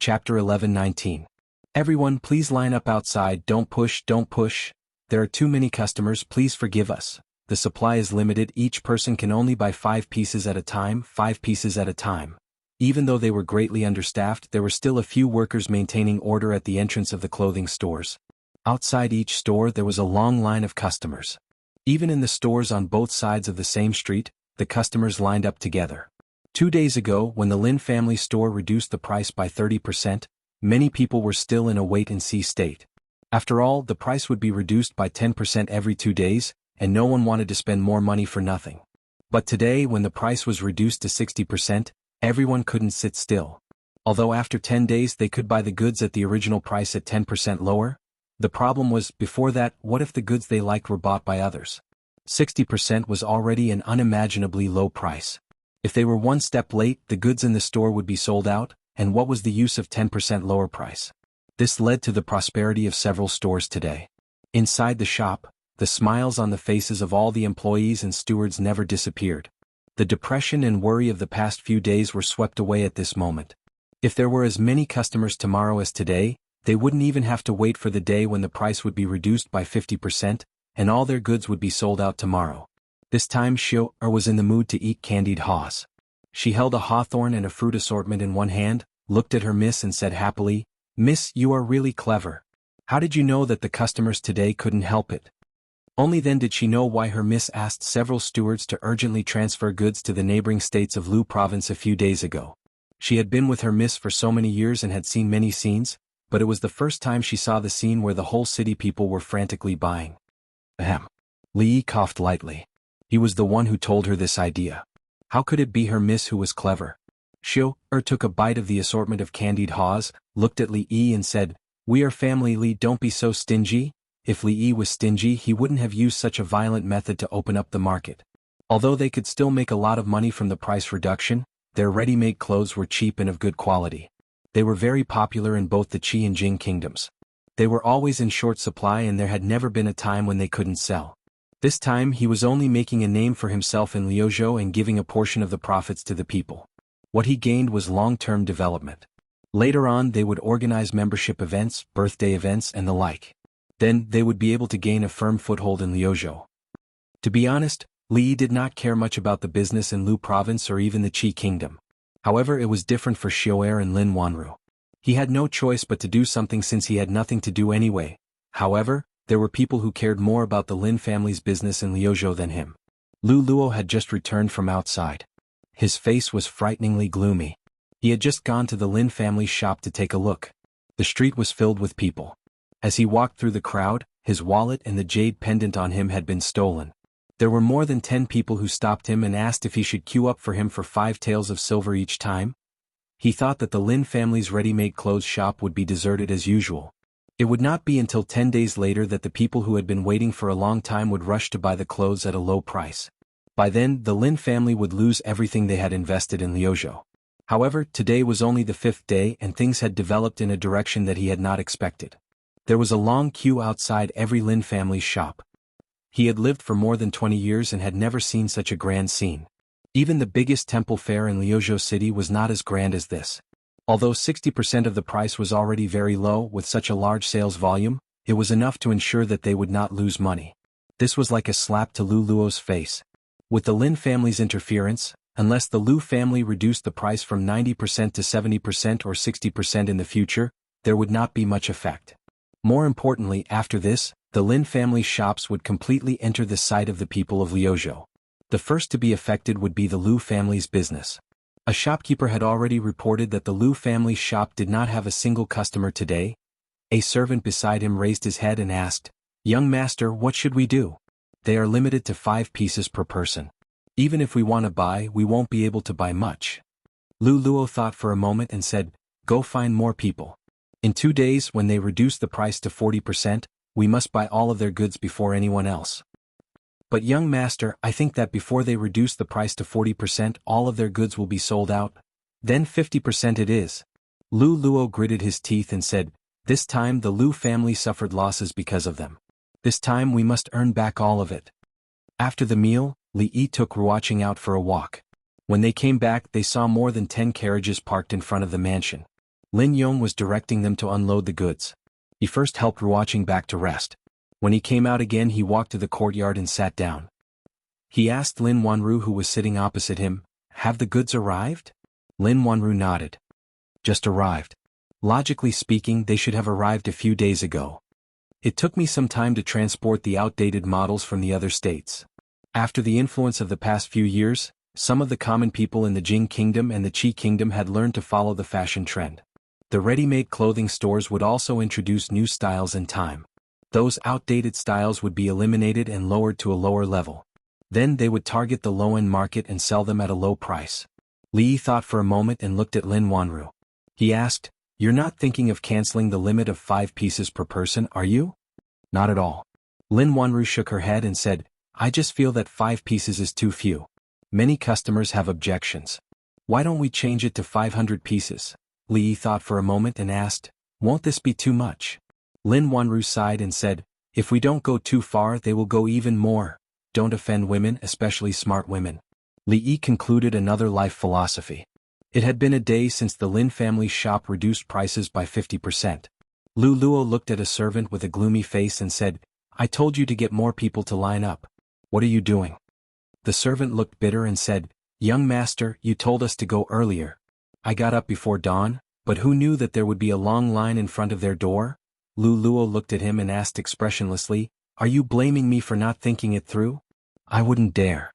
Chapter 11:19. Everyone, please line up outside. Don't push, don't push. There are too many customers, please forgive us. The supply is limited, each person can only buy 5 pieces at a time, 5 pieces at a time. Even though they were greatly understaffed, there were still a few workers maintaining order at the entrance of the clothing stores. Outside each store there was a long line of customers. Even in the stores on both sides of the same street, the customers lined up together. 2 days ago, when the Lin family store reduced the price by 30%, many people were still in a wait-and-see state. After all, the price would be reduced by 10% every 2 days, and no one wanted to spend more money for nothing. But today, when the price was reduced to 60%, everyone couldn't sit still. Although after 10 days they could buy the goods at the original price at 10% lower, the problem was, before that, what if the goods they liked were bought by others? 60% was already an unimaginably low price. If they were one step late, the goods in the store would be sold out, and what was the use of 10% lower price? This led to the prosperity of several stores today. Inside the shop, the smiles on the faces of all the employees and stewards never disappeared. The depression and worry of the past few days were swept away at this moment. If there were as many customers tomorrow as today, they wouldn't even have to wait for the day when the price would be reduced by 50%, and all their goods would be sold out tomorrow. This time Xianxia was in the mood to eat candied haws. She held a hawthorn and a fruit assortment in one hand, looked at her miss and said happily, "Miss, you are really clever. How did you know that the customers today couldn't help it?" Only then did she know why her miss asked several stewards to urgently transfer goods to the neighboring states of Lu province a few days ago. She had been with her miss for so many years and had seen many scenes, but it was the first time she saw the scene where the whole city people were frantically buying. Ahem. Li coughed lightly. He was the one who told her this idea. How could it be her miss who was clever? Xianxia took a bite of the assortment of candied haws, looked at Li and said, "We are family, Li, don't be so stingy." If Li was stingy, he wouldn't have used such a violent method to open up the market. Although they could still make a lot of money from the price reduction, their ready-made clothes were cheap and of good quality. They were very popular in both the Qi and Jing kingdoms. They were always in short supply and there had never been a time when they couldn't sell. This time he was only making a name for himself in Liuzhou and giving a portion of the profits to the people. What he gained was long-term development. Later on they would organize membership events, birthday events and the like. Then they would be able to gain a firm foothold in Liuzhou. To be honest, Li did not care much about the business in Lu province or even the Qi kingdom. However, it was different for Xiaoer and Lin Wanru. He had no choice but to do something since he had nothing to do anyway. However, there were people who cared more about the Lin family's business in Liuzhou than him. Lu Luo had just returned from outside. His face was frighteningly gloomy. He had just gone to the Lin family's shop to take a look. The street was filled with people. As he walked through the crowd, his wallet and the jade pendant on him had been stolen. There were more than 10 people who stopped him and asked if he should queue up for him for 5 taels of silver each time. He thought that the Lin family's ready-made clothes shop would be deserted as usual. It would not be until 10 days later that the people who had been waiting for a long time would rush to buy the clothes at a low price. By then, the Lin family would lose everything they had invested in Liuzhou. However, today was only the 5th day and things had developed in a direction that he had not expected. There was a long queue outside every Lin family's shop. He had lived for more than 20 years and had never seen such a grand scene. Even the biggest temple fair in Liuzhou city was not as grand as this. Although 60% of the price was already very low with such a large sales volume, it was enough to ensure that they would not lose money. This was like a slap to Lu Luo's face. With the Lin family's interference, unless the Lu family reduced the price from 90% to 70% or 60% in the future, there would not be much effect. More importantly, after this, the Lin family's shops would completely enter the sight of the people of Liuzhou. The first to be affected would be the Lu family's business. A shopkeeper had already reported that the Lu family's shop did not have a single customer today. A servant beside him raised his head and asked, "Young master, what should we do? They are limited to 5 pieces per person. Even if we want to buy, we won't be able to buy much." Lu Luo thought for a moment and said, "Go find more people. In 2 days, when they reduce the price to 40%, we must buy all of their goods before anyone else." "But young master, I think that before they reduce the price to 40%, all of their goods will be sold out. Then 50% it is." Lu Luo gritted his teeth and said, "This time the Lu family suffered losses because of them. This time we must earn back all of it." After the meal, Li took Ruoqing out for a walk. When they came back, they saw more than 10 carriages parked in front of the mansion. Lin Yong was directing them to unload the goods. He first helped Ruoqing back to rest. When he came out again, he walked to the courtyard and sat down. He asked Lin Wanru, who was sitting opposite him, "Have the goods arrived?" Lin Wanru nodded. "Just arrived. Logically speaking, they should have arrived a few days ago. It took me some time to transport the outdated models from the other states. After the influence of the past few years, some of the common people in the Jing Kingdom and the Qi Kingdom had learned to follow the fashion trend. The ready-made clothing stores would also introduce new styles in time. Those outdated styles would be eliminated and lowered to a lower level. Then they would target the low-end market and sell them at a low price." Li Yi thought for a moment and looked at Lin Wanru. He asked, "You're not thinking of canceling the limit of 5 pieces per person, are you?" "Not at all." Lin Wanru shook her head and said, "I just feel that 5 pieces is too few. Many customers have objections. Why don't we change it to 500 pieces? Li Yi thought for a moment and asked, "Won't this be too much?" Lin Wanru sighed and said, "If we don't go too far, they will go even more. Don't offend women, especially smart women." Li Yi concluded another life philosophy. It had been a day since the Lin family's shop reduced prices by 50%. Lu Luo looked at a servant with a gloomy face and said, "I told you to get more people to line up. What are you doing?" The servant looked bitter and said, "Young master, you told us to go earlier. I got up before dawn, but who knew that there would be a long line in front of their door?" Lu Luo looked at him and asked expressionlessly, "Are you blaming me for not thinking it through?" "I wouldn't dare."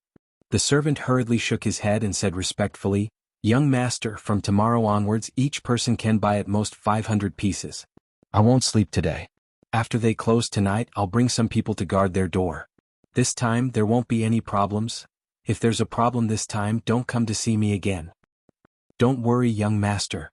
The servant hurriedly shook his head and said respectfully, "Young master, from tomorrow onwards each person can buy at most 500 pieces. I won't sleep today. After they close tonight, I'll bring some people to guard their door. This time there won't be any problems. If there's a problem this time, don't come to see me again." "Don't worry, young master."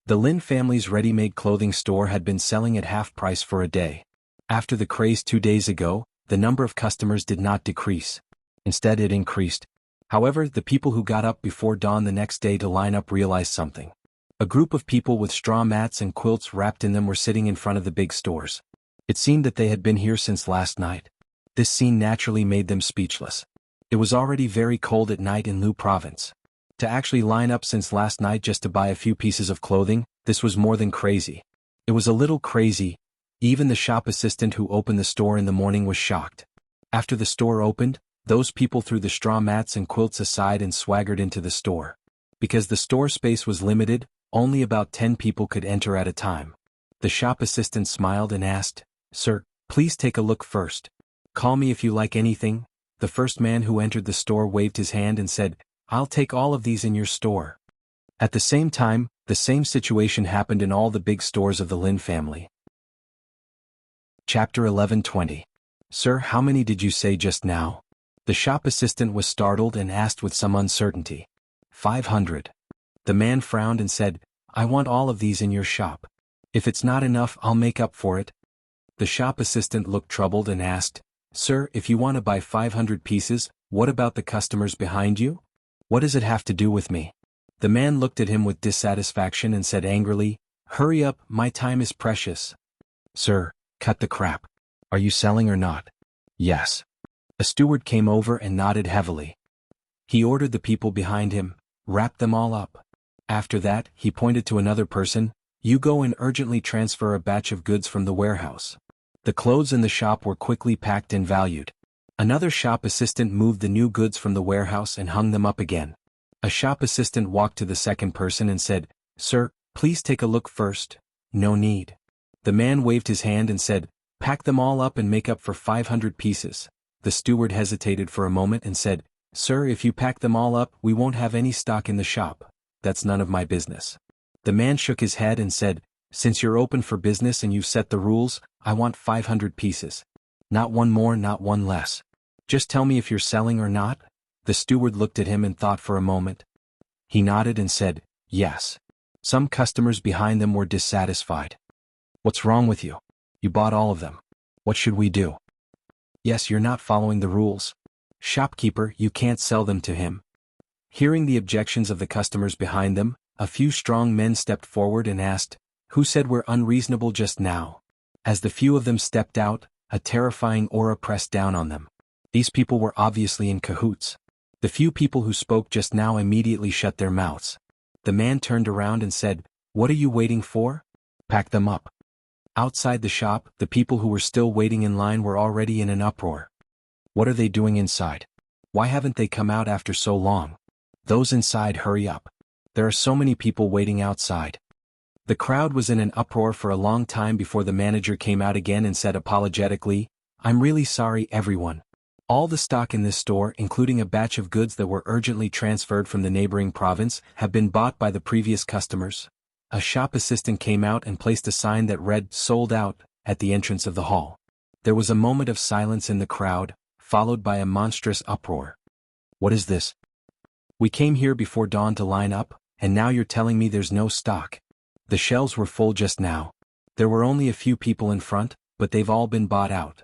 The Lin family's ready-made clothing store had been selling at half price for a day. After the craze 2 days ago, the number of customers did not decrease. Instead, it increased. However, the people who got up before dawn the next day to line up realized something. A group of people with straw mats and quilts wrapped in them were sitting in front of the big stores. It seemed that they had been here since last night. This scene naturally made them speechless. It was already very cold at night in Lu province. To actually line up since last night just to buy a few pieces of clothing, this was more than crazy. It was a little crazy. Even the shop assistant who opened the store in the morning was shocked. After the store opened, those people threw the straw mats and quilts aside and swaggered into the store. Because the store space was limited, only about 10 people could enter at a time. The shop assistant smiled and asked, "Sir, please take a look first. Call me if you like anything." The first man who entered the store waved his hand and said, "I'll take all of these in your store." At the same time, the same situation happened in all the big stores of the Lin family. Chapter 11:20. "Sir, how many did you say just now?" The shop assistant was startled and asked with some uncertainty. 500. The man frowned and said, "I want all of these in your shop. If it's not enough, I'll make up for it." The shop assistant looked troubled and asked, "Sir, if you want to buy 500 pieces, what about the customers behind you? What does it have to do with me?" The man looked at him with dissatisfaction and said angrily, "Hurry up, my time is precious." "Sir, cut the crap. Are you selling or not?" "Yes." A steward came over and nodded heavily. He ordered the people behind him, "Wrap them all up." After that, he pointed to another person, "You go and urgently transfer a batch of goods from the warehouse." The clothes in the shop were quickly packed and valued. Another shop assistant moved the new goods from the warehouse and hung them up again. A shop assistant walked to the second person and said, "Sir, please take a look first." "No need." The man waved his hand and said, "Pack them all up and make up for 500 pieces." The steward hesitated for a moment and said, "Sir, if you pack them all up, we won't have any stock in the shop. That's none of my business." The man shook his head and said, "Since you're open for business and you've set the rules, I want 500 pieces. Not one more, not one less. Just tell me if you're selling or not." The steward looked at him and thought for a moment. He nodded and said, "Yes." Some customers behind them were dissatisfied. "What's wrong with you? You bought all of them. What should we do?" "Yes, you're not following the rules. Shopkeeper, you can't sell them to him." Hearing the objections of the customers behind them, a few strong men stepped forward and asked, "Who said we're unreasonable just now?" As the few of them stepped out, a terrifying aura pressed down on them. These people were obviously in cahoots. The few people who spoke just now immediately shut their mouths. The man turned around and said, What are you waiting for? Pack them up. Outside the shop, the people who were still waiting in line were already in an uproar. What are they doing inside? Why haven't they come out after so long? Those inside, hurry up. There are so many people waiting outside. The crowd was in an uproar for a long time before the manager came out again and said apologetically, "I'm really sorry, everyone. All the stock in this store, including a batch of goods that were urgently transferred from the neighboring province, have been bought by the previous customers." A shop assistant came out and placed a sign that read, "Sold out," at the entrance of the hall. There was a moment of silence in the crowd, followed by a monstrous uproar. What is this? We came here before dawn to line up, and now you're telling me there's no stock. The shelves were full just now. There were only a few people in front, but they've all been bought out.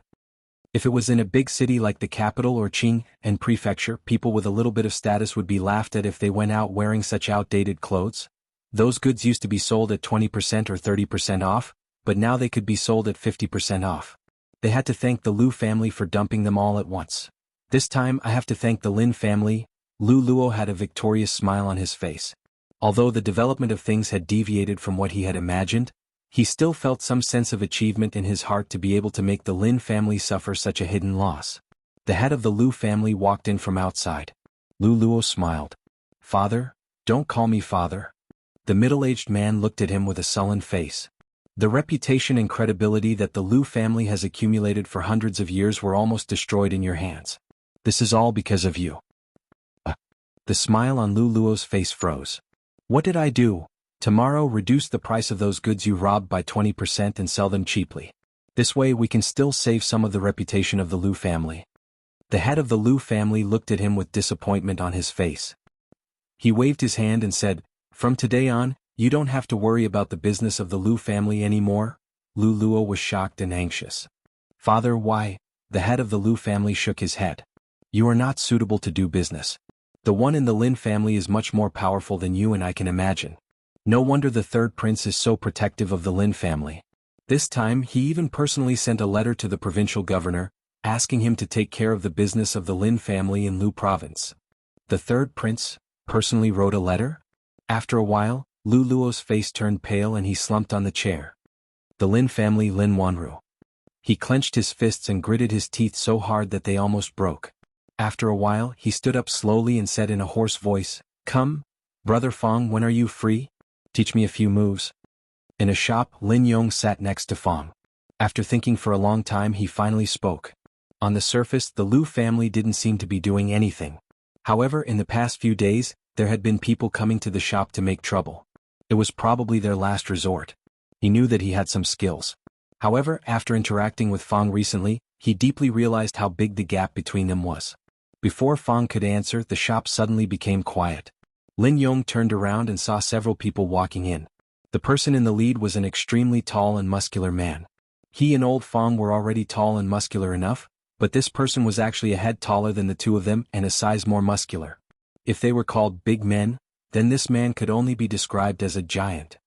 If it was in a big city like the capital or Xianxia prefecture, people with a little bit of status would be laughed at if they went out wearing such outdated clothes. Those goods used to be sold at 20% or 30% off, but now they could be sold at 50% off. They had to thank the Lu family for dumping them all at once. This time I have to thank the Lin family. Lu Luo had a victorious smile on his face. Although the development of things had deviated from what he had imagined, he still felt some sense of achievement in his heart to be able to make the Lin family suffer such a hidden loss. The head of the Lu family walked in from outside. Lu Luo smiled. "Father, don't call me father." The middle-aged man looked at him with a sullen face. The reputation and credibility that the Lu family has accumulated for hundreds of years were almost destroyed in your hands. This is all because of you. The smile on Lu Luo's face froze. What did I do? Tomorrow reduce the price of those goods you robbed by 20% and sell them cheaply. This way we can still save some of the reputation of the Lu family. The head of the Lu family looked at him with disappointment on his face. He waved his hand and said, "From today on, you don't have to worry about the business of the Lu family anymore." Lu Luo was shocked and anxious. "Father, why?" The head of the Lu family shook his head. "You are not suitable to do business. The one in the Lin family is much more powerful than you and I can imagine. No wonder the third prince is so protective of the Lin family. This time he even personally sent a letter to the provincial governor, asking him to take care of the business of the Lin family in Lu province." The third prince personally wrote a letter? After a while, Lu Luo's face turned pale and he slumped on the chair. The Lin family, Lin Wanru. He clenched his fists and gritted his teeth so hard that they almost broke. After a while, he stood up slowly and said in a hoarse voice, "Come, Brother Fong, when are you free? Teach me a few moves." In a shop, Lin Yong sat next to Fong. After thinking for a long time, he finally spoke. On the surface, the Lu family didn't seem to be doing anything. However, in the past few days, there had been people coming to the shop to make trouble. It was probably their last resort. He knew that he had some skills. However, after interacting with Fong recently, he deeply realized how big the gap between them was. Before Fong could answer, the shop suddenly became quiet. Lin Yong turned around and saw several people walking in. The person in the lead was an extremely tall and muscular man. He and old Fong were already tall and muscular enough, but this person was actually a head taller than the two of them and a size more muscular. If they were called big men, then this man could only be described as a giant.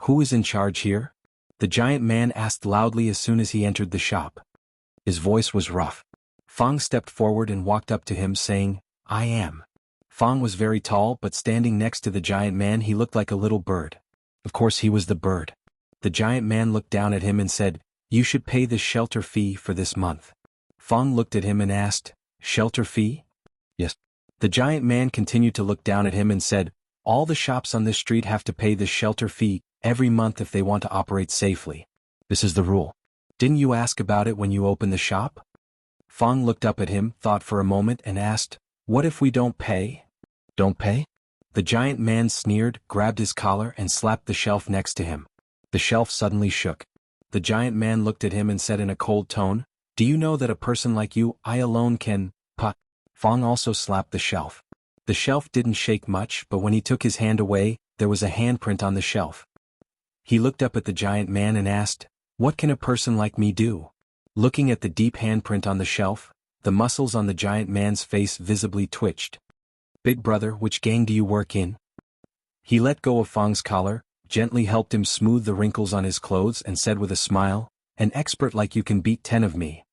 "Who is in charge here?" the giant man asked loudly as soon as he entered the shop. His voice was rough. Fong stepped forward and walked up to him saying, "I am." Fong was very tall, but standing next to the giant man he looked like a little bird. Of course he was the bird. The giant man looked down at him and said, "You should pay the shelter fee for this month." Fong looked at him and asked, "Shelter fee?" "Yes." The giant man continued to look down at him and said, "All the shops on this street have to pay the shelter fee every month if they want to operate safely. This is the rule. Didn't you ask about it when you opened the shop?" Fong looked up at him, thought for a moment and asked, "What if we don't pay?" "Don't pay?" The giant man sneered, grabbed his collar and slapped the shelf next to him. The shelf suddenly shook. The giant man looked at him and said in a cold tone, "Do you know that a person like you, I alone can, Fong also slapped the shelf. The shelf didn't shake much, but when he took his hand away, there was a handprint on the shelf. He looked up at the giant man and asked, "What can a person like me do?" Looking at the deep handprint on the shelf, the muscles on the giant man's face visibly twitched. "Big brother, which gang do you work in?" He let go of Fong's collar, gently helped him smooth the wrinkles on his clothes and said with a smile, "An expert like you can beat 10 of me."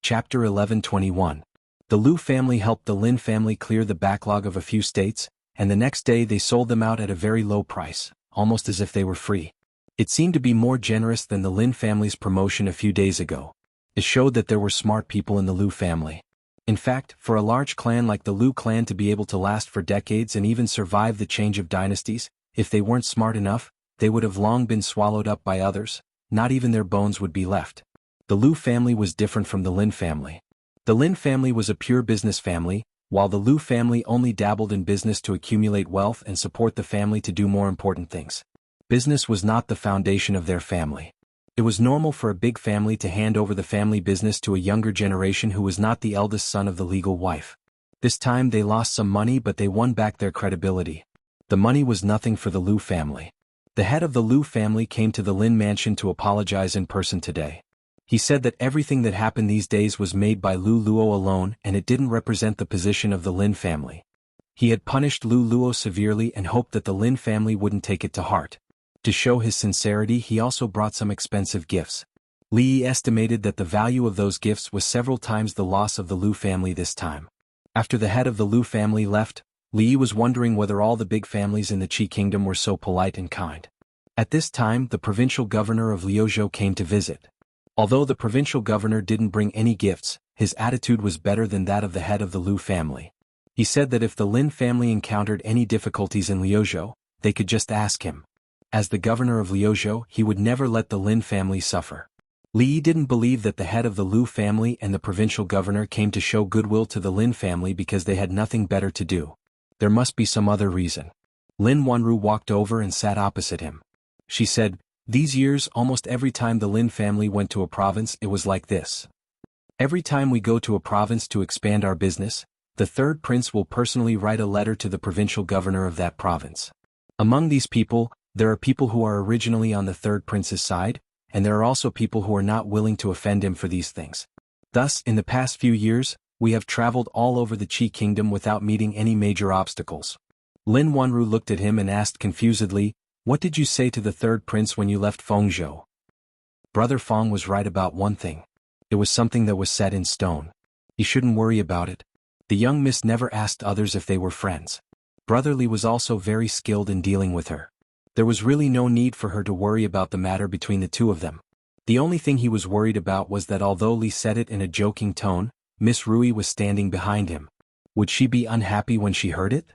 Chapter 11:21. The Lu family helped the Lin family clear the backlog of a few states, and the next day they sold them out at a very low price, almost as if they were free. It seemed to be more generous than the Lin family's promotion a few days ago. It showed that there were smart people in the Liu family. In fact, for a large clan like the Liu clan to be able to last for decades and even survive the change of dynasties, if they weren't smart enough, they would have long been swallowed up by others, not even their bones would be left. The Liu family was different from the Lin family. The Lin family was a pure business family, while the Liu family only dabbled in business to accumulate wealth and support the family to do more important things. Business was not the foundation of their family. It was normal for a big family to hand over the family business to a younger generation who was not the eldest son of the legal wife. This time they lost some money, but they won back their credibility. The money was nothing for the Liu family. The head of the Liu family came to the Lin mansion to apologize in person today. He said that everything that happened these days was made by Liu Luo alone and it didn't represent the position of the Lin family. He had punished Liu Luo severely and hoped that the Lin family wouldn't take it to heart. To show his sincerity, he also brought some expensive gifts. Li estimated that the value of those gifts was several times the loss of the Liu family this time. After the head of the Liu family left, Li was wondering whether all the big families in the Qi kingdom were so polite and kind. At this time, the provincial governor of Liuzhou came to visit. Although the provincial governor didn't bring any gifts, his attitude was better than that of the head of the Liu family. He said that if the Lin family encountered any difficulties in Liuzhou, they could just ask him. As the governor of Liuzhou, he would never let the Lin family suffer. Li didn't believe that the head of the Liu family and the provincial governor came to show goodwill to the Lin family because they had nothing better to do. There must be some other reason. Lin Wanru walked over and sat opposite him. She said, "These years, almost every time the Lin family went to a province, it was like this. Every time we go to a province to expand our business, the third prince will personally write a letter to the provincial governor of that province. Among these people, there are people who are originally on the third prince's side, and there are also people who are not willing to offend him for these things. Thus, in the past few years, we have traveled all over the Qi kingdom without meeting any major obstacles." Lin Wanru looked at him and asked confusedly, "What did you say to the third prince when you left Fengzhou?" Brother Feng was right about one thing. It was something that was set in stone. He shouldn't worry about it. The young miss never asked others if they were friends. Brother Li was also very skilled in dealing with her. There was really no need for her to worry about the matter between the two of them. The only thing he was worried about was that although Li said it in a joking tone, Miss Rui was standing behind him. Would she be unhappy when she heard it?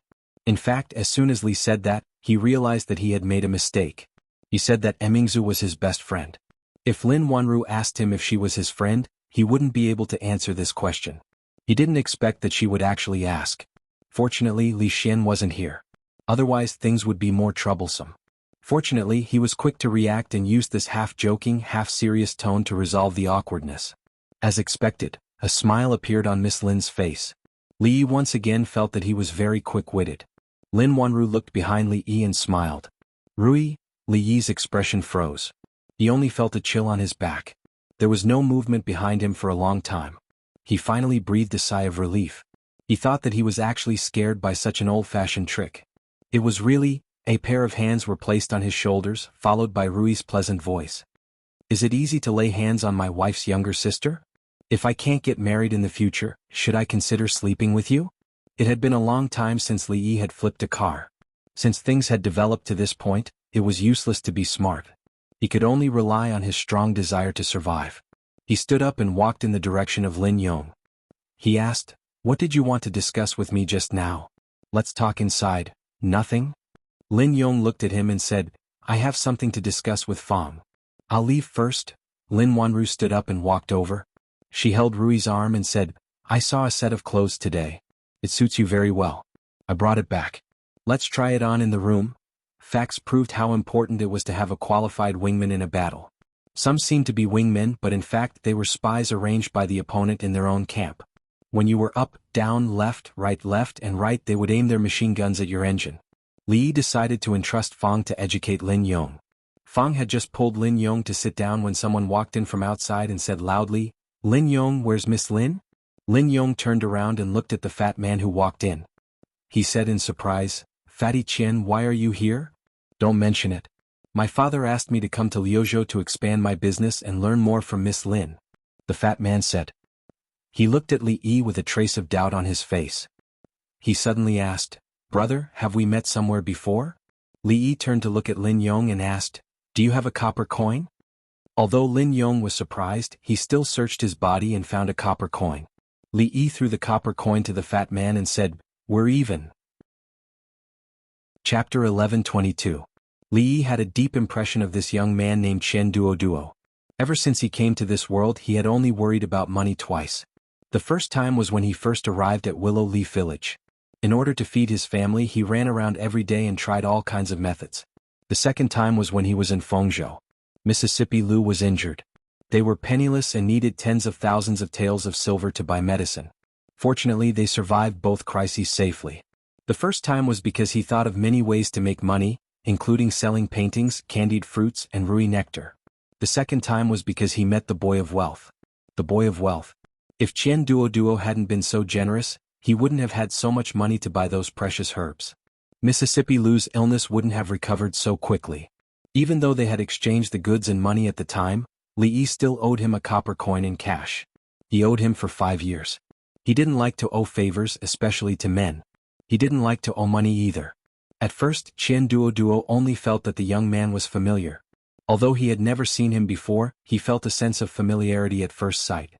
In fact, as soon as Li said that, he realized that he had made a mistake. He said that Emingzu was his best friend. If Lin Wanru asked him if she was his friend, he wouldn't be able to answer this question. He didn't expect that she would actually ask. Fortunately, Li Xian wasn't here. Otherwise things would be more troublesome. Fortunately, he was quick to react and used this half-joking, half-serious tone to resolve the awkwardness. As expected, a smile appeared on Miss Lin's face. Li Yi once again felt that he was very quick-witted. Lin Wanru looked behind Li Yi and smiled. Rui, Li Yi's expression froze. He only felt a chill on his back. There was no movement behind him for a long time. He finally breathed a sigh of relief. He thought that he was actually scared by such an old-fashioned trick. It was really. A pair of hands were placed on his shoulders, followed by Rui's pleasant voice. "Is it easy to lay hands on my wife's younger sister? If I can't get married in the future, should I consider sleeping with you?" It had been a long time since Li Yi had flipped a car. Since things had developed to this point, it was useless to be smart. He could only rely on his strong desire to survive. He stood up and walked in the direction of Lin Yong. He asked, "What did you want to discuss with me just now?" "Let's talk inside." "Nothing?" Lin Yong looked at him and said, "I have something to discuss with Fang. I'll leave first." Lin Wanru stood up and walked over. She held Rui's arm and said, "I saw a set of clothes today. It suits you very well. I brought it back. Let's try it on in the room." Facts proved how important it was to have a qualified wingman in a battle. Some seemed to be wingmen, but in fact they were spies arranged by the opponent in their own camp. When you were up, down, left, and right, they would aim their machine guns at your engine. Li Yi decided to entrust Fang to educate Lin Yong. Fang had just pulled Lin Yong to sit down when someone walked in from outside and said loudly, "Lin Yong, where's Miss Lin?" Lin Yong turned around and looked at the fat man who walked in. He said in surprise, "Fatty Qian, why are you here?" "Don't mention it. My father asked me to come to Liuzhou to expand my business and learn more from Miss Lin," the fat man said. He looked at Li Yi with a trace of doubt on his face. He suddenly asked, "Brother, have we met somewhere before?" Li Yi turned to look at Lin Yong and asked, "Do you have a copper coin?" Although Lin Yong was surprised, he still searched his body and found a copper coin. Li Yi threw the copper coin to the fat man and said, "We're even." Chapter 11:22. Li Yi had a deep impression of this young man named Chen Duoduo. Ever since he came to this world he had only worried about money twice. The first time was when he first arrived at Willow Leaf Village. In order to feed his family he ran around every day and tried all kinds of methods. The second time was when he was in Fengzhou. Mississippi Lu was injured. They were penniless and needed tens of thousands of taels of silver to buy medicine. Fortunately they survived both crises safely. The first time was because he thought of many ways to make money, including selling paintings, candied fruits, and rui nectar. The second time was because he met the Boy of Wealth. The Boy of Wealth. If Chen Duoduo hadn't been so generous, he wouldn't have had so much money to buy those precious herbs. Mississippi Lu's illness wouldn't have recovered so quickly. Even though they had exchanged the goods and money at the time, Li Yi still owed him a copper coin in cash. He owed him for 5 years. He didn't like to owe favors, especially to men. He didn't like to owe money either. At first, Chen Duoduo only felt that the young man was familiar. Although he had never seen him before, he felt a sense of familiarity at first sight.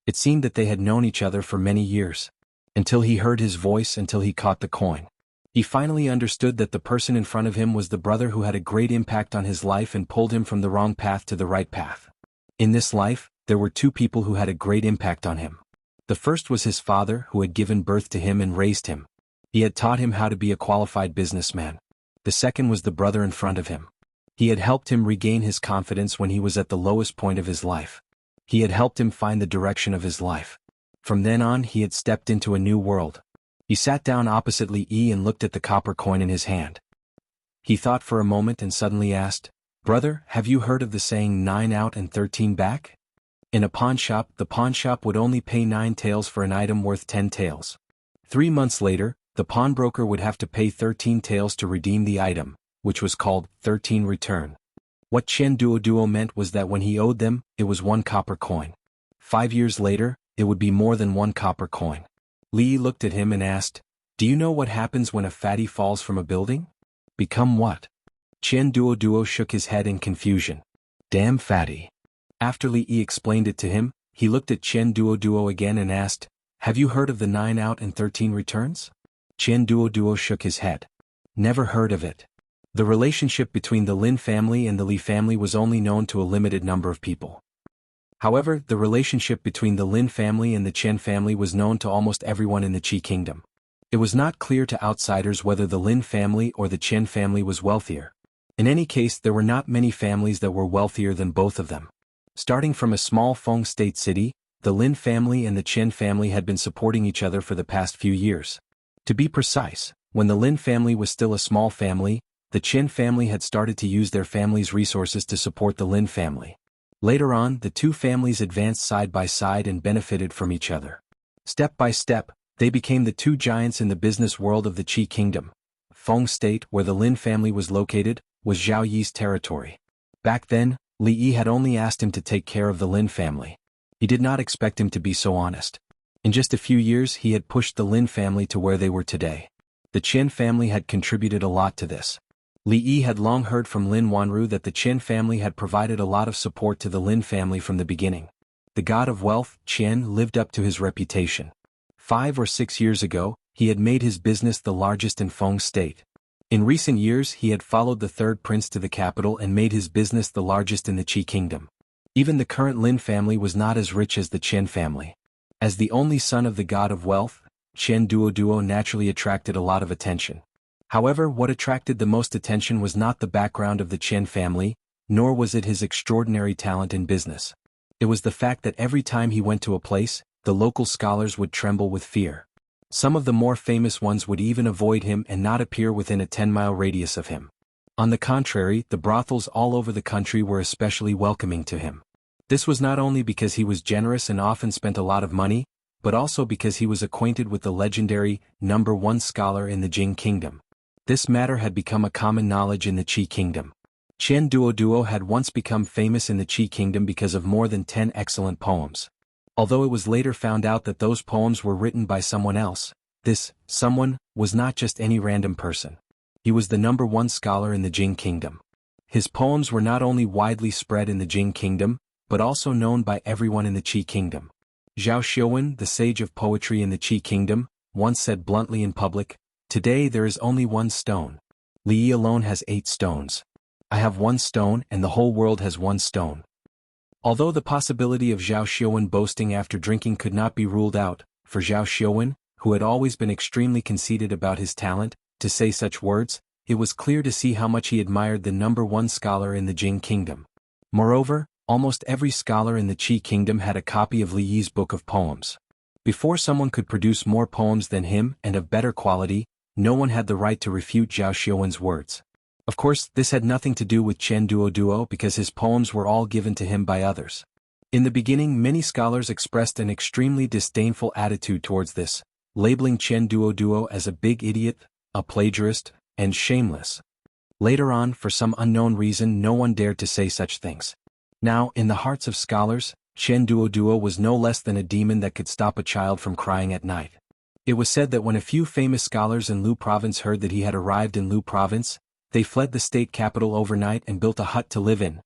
It seemed that they had known each other for many years. Until he heard his voice, until he caught the coin. He finally understood that the person in front of him was the brother who had a great impact on his life and pulled him from the wrong path to the right path. In this life, there were two people who had a great impact on him. The first was his father, who had given birth to him and raised him. He had taught him how to be a qualified businessman. The second was the brother in front of him. He had helped him regain his confidence when he was at the lowest point of his life. He had helped him find the direction of his life. From then on he had stepped into a new world. He sat down opposite Li Yi and looked at the copper coin in his hand. He thought for a moment and suddenly asked, "Brother, have you heard of the saying 9 out and 13 back? In a pawn shop, the pawn shop would only pay 9 taels for an item worth 10 taels. 3 months later, the pawnbroker would have to pay 13 taels to redeem the item, which was called 13 return." What Chen Duoduo meant was that when he owed them, it was 1 copper coin. 5 years later, it would be more than 1 copper coin. Li Yi looked at him and asked, "Do you know what happens when a fatty falls from a building? Become what?" Chen Duoduo shook his head in confusion. "Damn fatty." After Li Yi explained it to him, he looked at Chen Duoduo again and asked, "Have you heard of the 9 out and 13 returns?" Chen Duoduo shook his head. "Never heard of it." The relationship between the Lin family and the Li family was only known to a limited number of people. However, the relationship between the Lin family and the Chen family was known to almost everyone in the Qi kingdom. It was not clear to outsiders whether the Lin family or the Chen family was wealthier. In any case, there were not many families that were wealthier than both of them. Starting from a small Feng state city, the Lin family and the Chen family had been supporting each other for the past few years. To be precise, when the Lin family was still a small family, the Chen family had started to use their family's resources to support the Lin family. Later on, the two families advanced side by side and benefited from each other. Step by step, they became the two giants in the business world of the Qi kingdom. Feng state, where the Lin family was located, was Zhao Yi's territory. Back then, Li Yi had only asked him to take care of the Lin family. He did not expect him to be so honest. In just a few years he had pushed the Lin family to where they were today. The Chen family had contributed a lot to this. Li Yi had long heard from Lin Wanru that the Chen family had provided a lot of support to the Lin family from the beginning. The god of wealth, Chen, lived up to his reputation. 5 or 6 years ago, he had made his business the largest in Feng state. In recent years he had followed the third prince to the capital and made his business the largest in the Qi kingdom. Even the current Lin family was not as rich as the Chen family. As the only son of the god of wealth, Chen Duoduo naturally attracted a lot of attention. However, what attracted the most attention was not the background of the Chen family, nor was it his extraordinary talent in business. It was the fact that every time he went to a place, the local scholars would tremble with fear. Some of the more famous ones would even avoid him and not appear within a 10-mile radius of him. On the contrary, the brothels all over the country were especially welcoming to him. This was not only because he was generous and often spent a lot of money, but also because he was acquainted with the legendary #1 scholar in the Jing kingdom. This matter had become a common knowledge in the Qi kingdom. Chen Duoduo had once become famous in the Qi kingdom because of more than 10 excellent poems. Although it was later found out that those poems were written by someone else, This someone was not just any random person. He was the #1 scholar in the Jing kingdom. His poems were not only widely spread in the Jing kingdom, but also known by everyone in the Qi kingdom. Zhao Xiuwen, the sage of poetry in the Qi kingdom, once said bluntly in public, "Today there is only one stone. Li Yi alone has 8 stones. I have 1 stone and the whole world has 1 stone." Although the possibility of Zhao Xiuwen boasting after drinking could not be ruled out, for Zhao Xiuwen, who had always been extremely conceited about his talent, to say such words, it was clear to see how much he admired the #1 scholar in the Jing kingdom. Moreover, almost every scholar in the Qi kingdom had a copy of Li Yi's book of poems. Before someone could produce more poems than him and of better quality, no one had the right to refute Zhao Xiuwen's words. Of course, this had nothing to do with Chen Duoduo because his poems were all given to him by others. In the beginning, many scholars expressed an extremely disdainful attitude towards this, labeling Chen Duoduo as a big idiot, a plagiarist, and shameless. Later on, for some unknown reason, no one dared to say such things. Now, in the hearts of scholars, Chen Duoduo was no less than a demon that could stop a child from crying at night. It was said that when a few famous scholars in Lu province heard that he had arrived in Lu province, they fled the state capital overnight and built a hut to live in.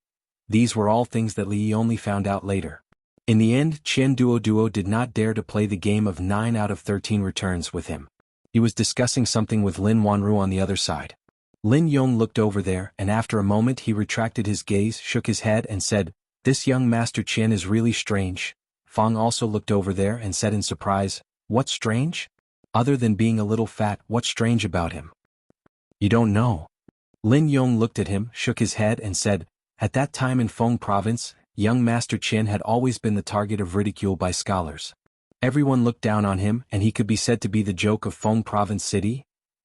These were all things that Li Yi only found out later. In the end, Chen Duoduo did not dare to play the game of 9 out of 13 returns with him. He was discussing something with Lin Wanru on the other side. Lin Yong looked over there, and after a moment he retracted his gaze, shook his head and said, "This young Master Chen is really strange." Fang also looked over there and said in surprise, "What's strange? Other than being a little fat, what's strange about him?" "You don't know." Lin Yong looked at him, shook his head and said, "At that time in Feng province, young Master Chen had always been the target of ridicule by scholars. Everyone looked down on him and he could be said to be the joke of Feng province city.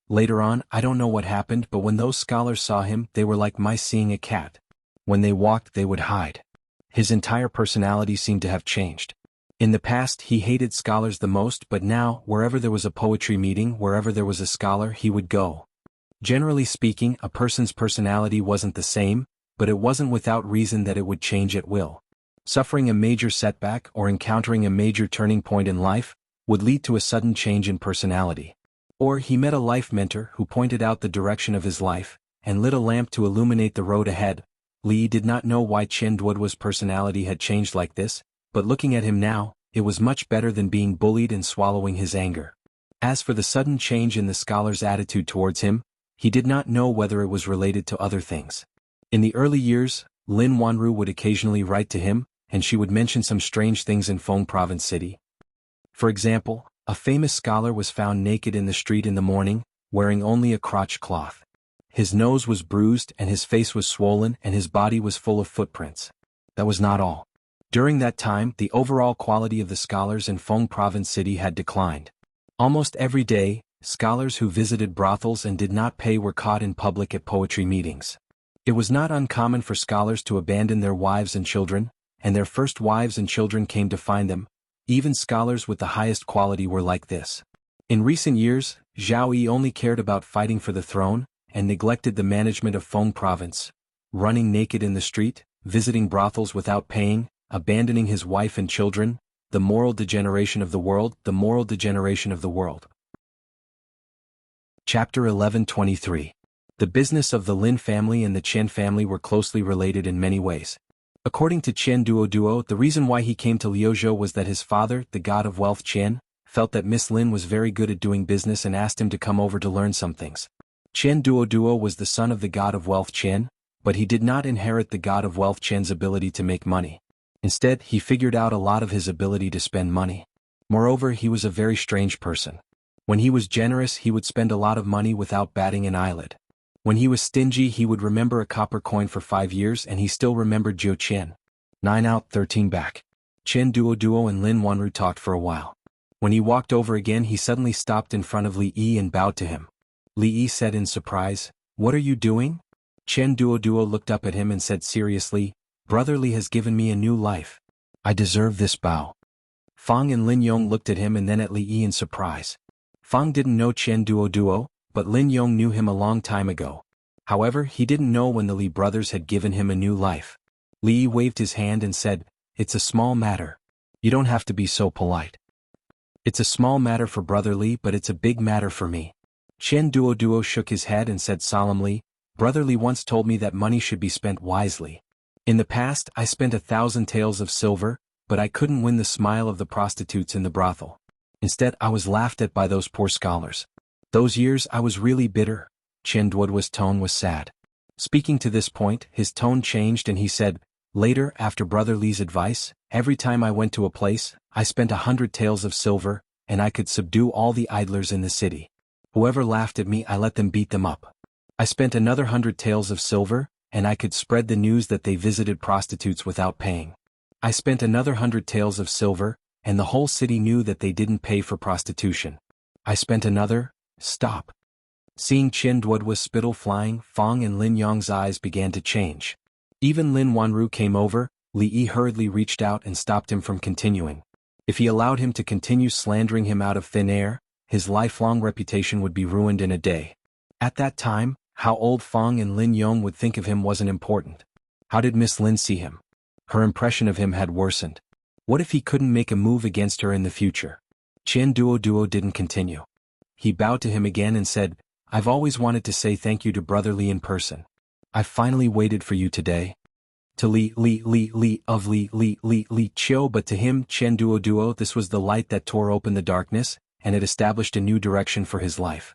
Later on, I don't know what happened, but when those scholars saw him, they were like mice seeing a cat. When they walked, they would hide. His entire personality seemed to have changed. In the past, he hated scholars the most, but now, wherever there was a poetry meeting, wherever there was a scholar, he would go. Generally speaking, a person's personality wasn't the same, but it wasn't without reason that it would change at will. Suffering a major setback or encountering a major turning point in life would lead to a sudden change in personality. Or he met a life mentor who pointed out the direction of his life and lit a lamp to illuminate the road ahead. Li did not know why Chen Duoduo's personality had changed like this, but looking at him now, it was much better than being bullied and swallowing his anger. As for the sudden change in the scholar's attitude towards him, he did not know whether it was related to other things. In the early years, Lin Wanru would occasionally write to him, and she would mention some strange things in Feng Province City. For example, a famous scholar was found naked in the street in the morning, wearing only a crotch cloth. His nose was bruised and his face was swollen and his body was full of footprints. That was not all. During that time, the overall quality of the scholars in Feng Province City had declined. Almost every day, scholars who visited brothels and did not pay were caught in public at poetry meetings. It was not uncommon for scholars to abandon their wives and children, and their first wives and children came to find them. Even scholars with the highest quality were like this. In recent years, Zhao Yi only cared about fighting for the throne, and neglected the management of Feng Province, running naked in the street, visiting brothels without paying, abandoning his wife and children, the moral degeneration of the world, the moral degeneration of the world. Chapter 11:23. The business of the Lin family and the Chen family were closely related in many ways. According to Chen Duoduo, the reason why he came to Liuzhou was that his father, the god of wealth Chen, felt that Miss Lin was very good at doing business and asked him to come over to learn some things. Chen Duoduo was the son of the god of wealth Chen, but he did not inherit the god of wealth Chen's ability to make money. Instead, he figured out a lot of his ability to spend money. Moreover, he was a very strange person. When he was generous, he would spend a lot of money without batting an eyelid. When he was stingy, he would remember a copper coin for 5 years and he still remembered Jiu Chen. 9 out, 13 back. Chen Duoduo and Lin Wanru talked for a while. When he walked over again, he suddenly stopped in front of Li Yi and bowed to him. Li Yi said in surprise, "What are you doing?" Chen Duoduo looked up at him and said seriously, "Brother Li has given me a new life. I deserve this bow." Fang and Lin Yong looked at him and then at Li Yi in surprise. Fang didn't know Chen Duoduo, but Lin Yong knew him a long time ago. However, he didn't know when the Li brothers had given him a new life. Li Yi waved his hand and said, "It's a small matter. You don't have to be so polite." It's a small matter for Brother Li, but it's a big matter for me. Chen Duo shook his head and said solemnly, Brother Li once told me that money should be spent wisely. In the past, I spent 1,000 taels of silver, but I couldn't win the smile of the prostitutes in the brothel. Instead, I was laughed at by those poor scholars. Those years I was really bitter. Chen Duo's tone was sad. Speaking to this point, his tone changed and he said, later, after Brother Li's advice, every time I went to a place, I spent 100 taels of silver, and I could subdue all the idlers in the city. Whoever laughed at me, I let them beat them up. I spent another 100 taels of silver, and I could spread the news that they visited prostitutes without paying. I spent another 100 taels of silver, and the whole city knew that they didn't pay for prostitution. I spent another. Stop. Seeing Chen Duo's spittle flying, Fang and Lin Yong's eyes began to change. Even Lin Wanru came over. Li Yi hurriedly reached out and stopped him from continuing. If he allowed him to continue slandering him out of thin air, his lifelong reputation would be ruined in a day. At that time, how old Fang and Lin Yong would think of him wasn't important. How did Miss Lin see him? Her impression of him had worsened. What if he couldn't make a move against her in the future? Chen Duo didn't continue. He bowed to him again and said, I've always wanted to say thank you to Brother Li in person. I finally waited for you today. To Li Chio, but to him, Chen Duo, this was the light that tore open the darkness, and it established a new direction for his life.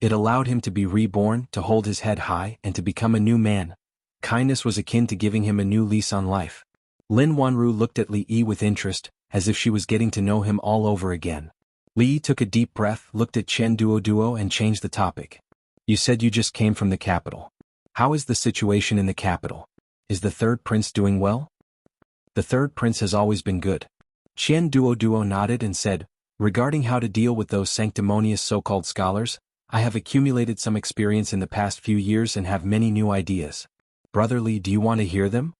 It allowed him to be reborn, to hold his head high, and to become a new man. Kindness was akin to giving him a new lease on life. Lin Wanru looked at Li Yi with interest, as if she was getting to know him all over again. Li Yi took a deep breath, looked at Chen Duo and changed the topic. You said you just came from the capital. How is the situation in the capital? Is the third prince doing well? The third prince has always been good. Chen Duo nodded and said, regarding how to deal with those sanctimonious so-called scholars, I have accumulated some experience in the past few years and have many new ideas. Brother Li, do you want to hear them?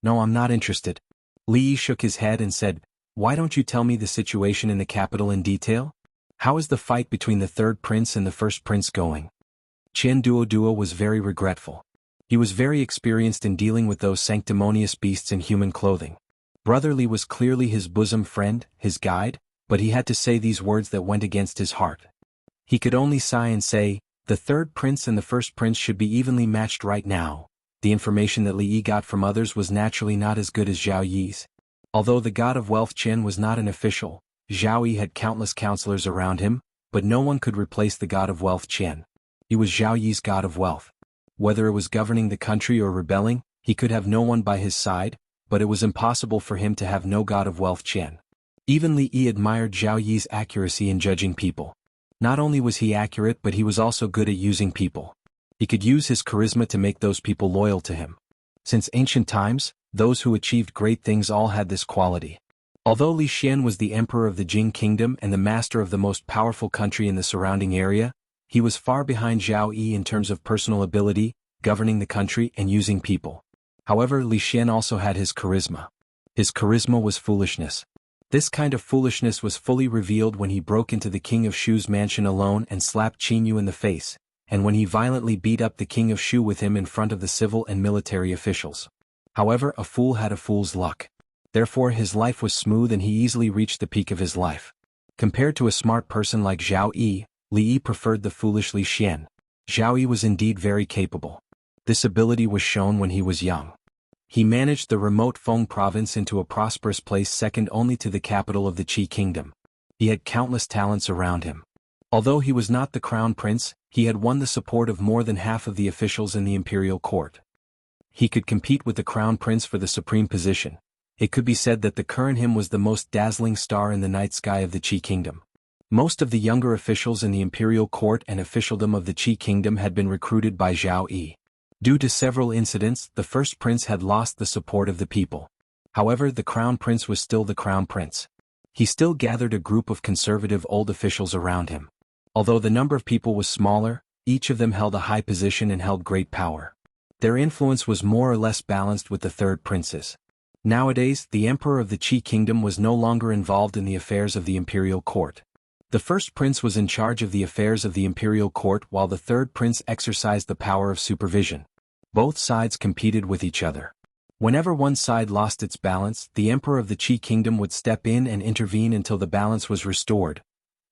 No, I'm not interested. Li Yi shook his head and said, why don't you tell me the situation in the capital in detail? How is the fight between the third prince and the first prince going? Chen Duo was very regretful. He was very experienced in dealing with those sanctimonious beasts in human clothing. Brother Li was clearly his bosom friend, his guide, but he had to say these words that went against his heart. He could only sigh and say, the third prince and the first prince should be evenly matched right now. The information that Li Yi got from others was naturally not as good as Zhao Yi's. Although the god of wealth Chen was not an official, Zhao Yi had countless counselors around him, but no one could replace the god of wealth Chen. He was Zhao Yi's god of wealth. Whether it was governing the country or rebelling, he could have no one by his side, but it was impossible for him to have no god of wealth Chen. Even Li Yi admired Zhao Yi's accuracy in judging people. Not only was he accurate, but he was also good at using people. He could use his charisma to make those people loyal to him. Since ancient times, those who achieved great things all had this quality. Although Li Xian was the emperor of the Jing kingdom and the master of the most powerful country in the surrounding area, he was far behind Zhao Yi in terms of personal ability, governing the country and using people. However, Li Xian also had his charisma. His charisma was foolishness. This kind of foolishness was fully revealed when he broke into the king of Shu's mansion alone and slapped Qin Yu in the face, and when he violently beat up the king of Shu with him in front of the civil and military officials. However, a fool had a fool's luck. Therefore his life was smooth and he easily reached the peak of his life. Compared to a smart person like Zhao Yi, Li Yi preferred the foolish Li Xian. Zhao Yi was indeed very capable. This ability was shown when he was young. He managed the remote Feng province into a prosperous place second only to the capital of the Qi kingdom. He had countless talents around him. Although he was not the crown prince, he had won the support of more than half of the officials in the imperial court. He could compete with the crown prince for the supreme position. It could be said that the current him was the most dazzling star in the night sky of the Qi kingdom. Most of the younger officials in the imperial court and officialdom of the Qi kingdom had been recruited by Zhao Yi. Due to several incidents, the first prince had lost the support of the people. However, the crown prince was still the crown prince. He still gathered a group of conservative old officials around him. Although the number of people was smaller, each of them held a high position and held great power. Their influence was more or less balanced with the third princes. Nowadays, the emperor of the Qi kingdom was no longer involved in the affairs of the imperial court. The first prince was in charge of the affairs of the imperial court while the third prince exercised the power of supervision. Both sides competed with each other. Whenever one side lost its balance, the emperor of the Qi kingdom would step in and intervene until the balance was restored.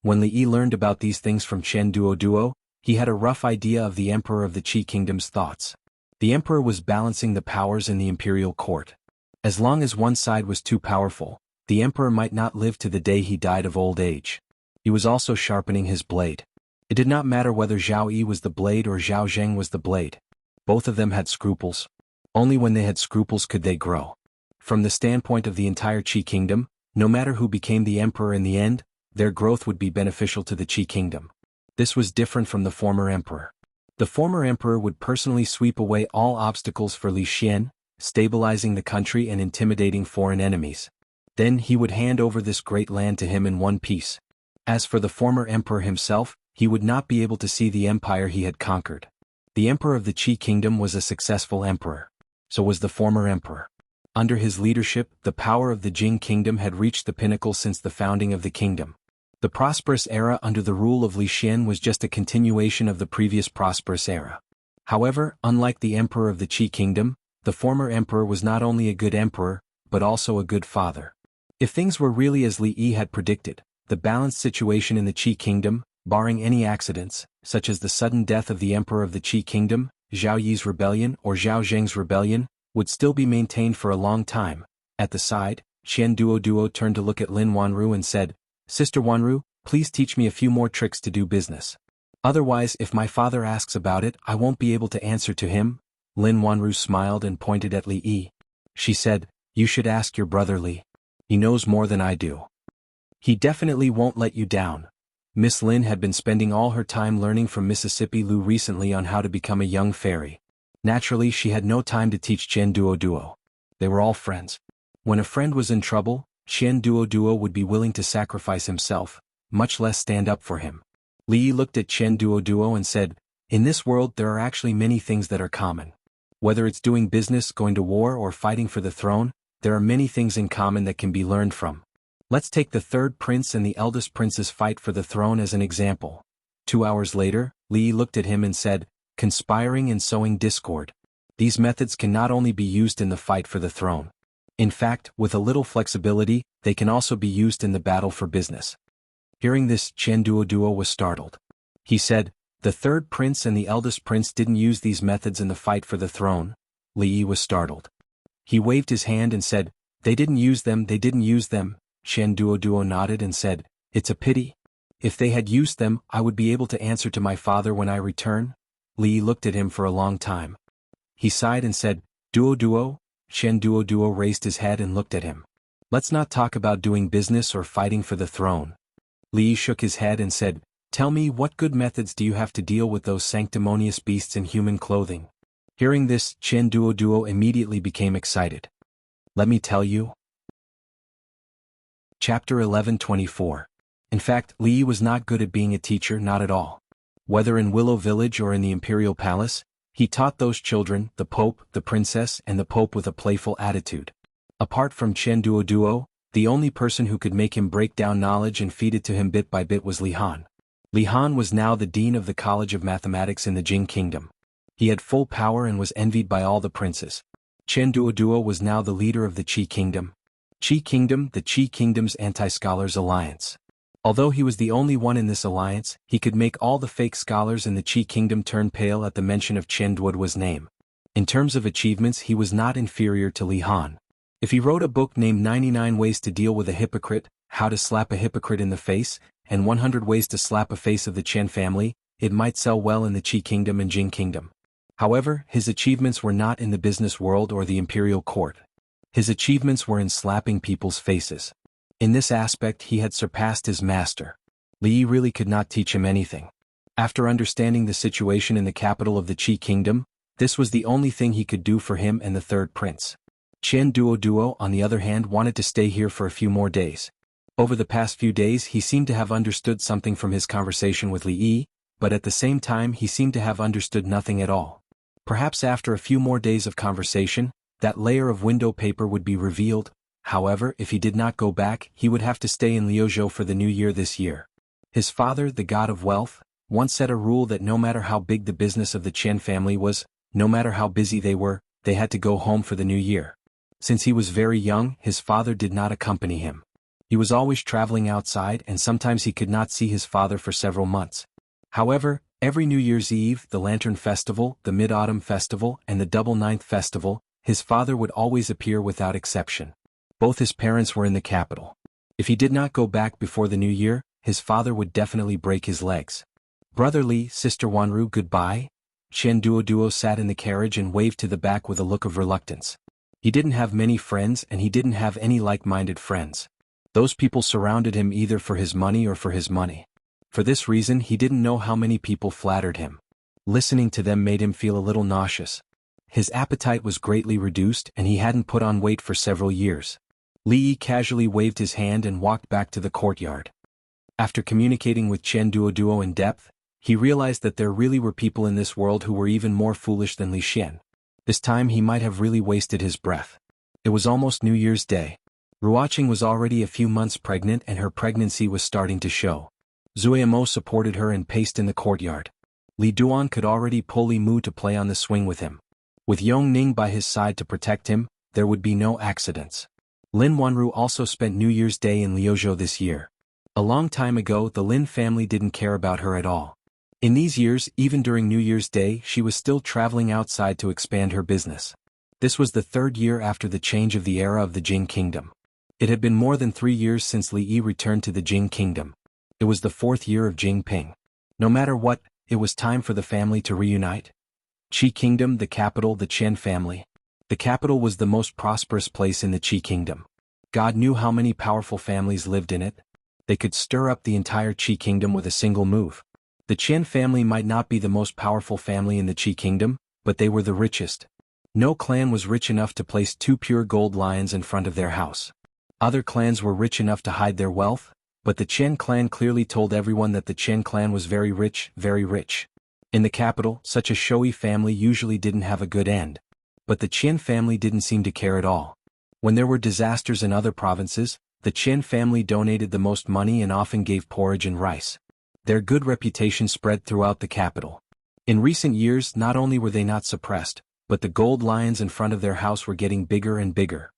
When Li Yi learned about these things from Chen Duo, he had a rough idea of the emperor of the Qi kingdom's thoughts. The emperor was balancing the powers in the imperial court. As long as one side was too powerful, the emperor might not live to the day he died of old age. He was also sharpening his blade. It did not matter whether Zhao Yi was the blade or Zhao Zheng was the blade. Both of them had scruples. Only when they had scruples could they grow. From the standpoint of the entire Qi kingdom, no matter who became the emperor in the end, their growth would be beneficial to the Qi kingdom. This was different from the former emperor. The former emperor would personally sweep away all obstacles for Li Xian, stabilizing the country and intimidating foreign enemies. Then he would hand over this great land to him in one piece. As for the former emperor himself, he would not be able to see the empire he had conquered. The emperor of the Qi kingdom was a successful emperor. So was the former emperor. Under his leadership, the power of the Jing kingdom had reached the pinnacle since the founding of the kingdom. The prosperous era under the rule of Li Xian was just a continuation of the previous prosperous era. However, unlike the emperor of the Qi kingdom, the former emperor was not only a good emperor, but also a good father. If things were really as Li Yi had predicted, the balanced situation in the Qi kingdom, barring any accidents, such as the sudden death of the emperor of the Qi kingdom, Zhao Yi's rebellion or Zhao Zheng's rebellion, would still be maintained for a long time. At the side, Chen Duo turned to look at Lin Wanru and said, "Sister Wanru, please teach me a few more tricks to do business. Otherwise, if my father asks about it, I won't be able to answer to him." Lin Wanru smiled and pointed at Li Yi. She said, "You should ask your brother Li. He knows more than I do. He definitely won't let you down." Miss Lin had been spending all her time learning from Mississippi Lu recently on how to become a young fairy. Naturally, she had no time to teach Chen Duo. They were all friends. When a friend was in trouble, Chen Duo would be willing to sacrifice himself, much less stand up for him. Li Yi looked at Chen Duo and said, "In this world there are actually many things that are common. Whether it's doing business, going to war, or fighting for the throne, there are many things in common that can be learned from. Let's take the third prince and the eldest prince's fight for the throne as an example." 2 hours later, Li Yi looked at him and said, "Conspiring and sowing discord. These methods can not only be used in the fight for the throne. In fact, with a little flexibility, they can also be used in the battle for business." Hearing this, Chen Duo was startled. He said, "The third prince and the eldest prince didn't use these methods in the fight for the throne?" Li Yi was startled. He waved his hand and said, they didn't use them." Chen Duo nodded and said, "It's a pity. If they had used them, I would be able to answer to my father when I return." Li Yi looked at him for a long time. He sighed and said, Duo. Chen Duo raised his head and looked at him. "Let's not talk about doing business or fighting for the throne." Li Yi shook his head and said, "Tell me, what good methods do you have to deal with those sanctimonious beasts in human clothing?" Hearing this, Chen Duo immediately became excited. "Let me tell you." Chapter 11:24. In fact, Li Yi was not good at being a teacher, not at all. Whether in Willow Village or in the Imperial Palace, he taught those children, the Pope, the Princess, and the Pope with a playful attitude. Apart from Chen Duo, the only person who could make him break down knowledge and feed it to him bit by bit was Li Han. Li Han was now the dean of the College of Mathematics in the Jing Kingdom. He had full power and was envied by all the princes. Chen Duo was now the leader of the Qi Kingdom. Qi Kingdom, the Qi Kingdom's anti-scholars alliance. Although he was the only one in this alliance, he could make all the fake scholars in the Qi Kingdom turn pale at the mention of Chen Duo's name. In terms of achievements, he was not inferior to Li Han. If he wrote a book named 99 Ways to Deal with a Hypocrite, How to Slap a Hypocrite in the Face, and 100 Ways to Slap a Face of the Chen family, it might sell well in the Qi Kingdom and Jing Kingdom. However, his achievements were not in the business world or the imperial court. His achievements were in slapping people's faces. In this aspect he had surpassed his master. Li Yi really could not teach him anything. After understanding the situation in the capital of the Qi Kingdom, this was the only thing he could do for him and the third prince. Chen Duo, on the other hand, wanted to stay here for a few more days. Over the past few days he seemed to have understood something from his conversation with Li Yi, but at the same time he seemed to have understood nothing at all. Perhaps after a few more days of conversation, that layer of window paper would be revealed. However, if he did not go back, he would have to stay in Liuzhou for the new year this year. His father, the god of wealth, once set a rule that no matter how big the business of the Chen family was, no matter how busy they were, they had to go home for the new year. Since he was very young, his father did not accompany him. He was always traveling outside and sometimes he could not see his father for several months. However, every New Year's Eve, the Lantern Festival, the Mid-Autumn Festival, and the Double Ninth Festival, his father would always appear without exception. Both his parents were in the capital. If he did not go back before the new year, his father would definitely break his legs. Brother Li, Sister Wanru, goodbye? Chen Duoduo sat in the carriage and waved to the back with a look of reluctance. He didn't have many friends and he didn't have any like-minded friends. Those people surrounded him either for his money or for his money. For this reason he didn't know how many people flattered him. Listening to them made him feel a little nauseous. His appetite was greatly reduced and he hadn't put on weight for several years. Li Yi casually waved his hand and walked back to the courtyard. After communicating with Chen Duoduo in depth, he realized that there really were people in this world who were even more foolish than Li Xian. This time he might have really wasted his breath. It was almost New Year's Day. Ruoqing was already a few months pregnant and her pregnancy was starting to show. Zuiamo supported her and paced in the courtyard. Li Duan could already pull Li Mu to play on the swing with him. With Yong Ning by his side to protect him, there would be no accidents. Lin Wanru also spent New Year's Day in Liuzhou this year. A long time ago the Lin family didn't care about her at all. In these years, even during New Year's Day, she was still traveling outside to expand her business. This was the third year after the change of the era of the Jing Kingdom. It had been more than 3 years since Li Yi returned to the Jing Kingdom. It was the 4th year of Jing Ping. No matter what, it was time for the family to reunite. Qi Kingdom, the capital, the Chen family. The capital was the most prosperous place in the Qi Kingdom. God knew how many powerful families lived in it. They could stir up the entire Qi Kingdom with a single move. The Chen family might not be the most powerful family in the Qi Kingdom, but they were the richest. No clan was rich enough to place 2 pure gold lions in front of their house. Other clans were rich enough to hide their wealth, but the Chen clan clearly told everyone that the Chen clan was very rich, very rich. In the capital, such a showy family usually didn't have a good end. But the Chen family didn't seem to care at all. When there were disasters in other provinces, the Chen family donated the most money and often gave porridge and rice. Their good reputation spread throughout the capital. In recent years not only were they not suppressed, but the gold lions in front of their house were getting bigger and bigger.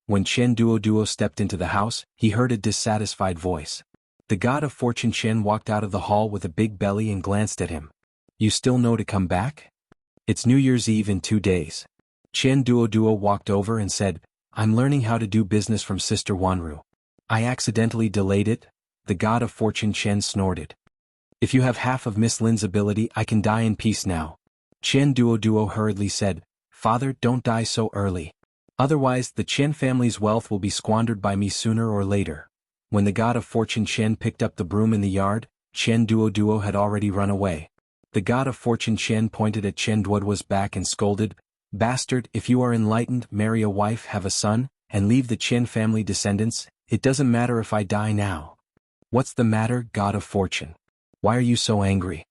When Chen Duoduo stepped into the house, he heard a dissatisfied voice. The god of fortune Chen walked out of the hall with a big belly and glanced at him. You still know to come back? It's New Year's Eve in 2 days. Chen Duoduo walked over and said, I'm learning how to do business from Sister Wanru. I accidentally delayed it. The god of fortune Chen snorted. If you have half of Miss Lin's ability I can die in peace now. Chen Duoduo hurriedly said, Father, don't die so early. Otherwise the Chen family's wealth will be squandered by me sooner or later. When the god of fortune Chen picked up the broom in the yard, Chen Duoduo had already run away. The god of fortune Chen pointed at Chen Duoduo's back and scolded, Bastard, if you are enlightened, marry a wife, have a son, and leave the Chen family descendants, it doesn't matter if I die now. What's the matter, god of fortune? Why are you so angry?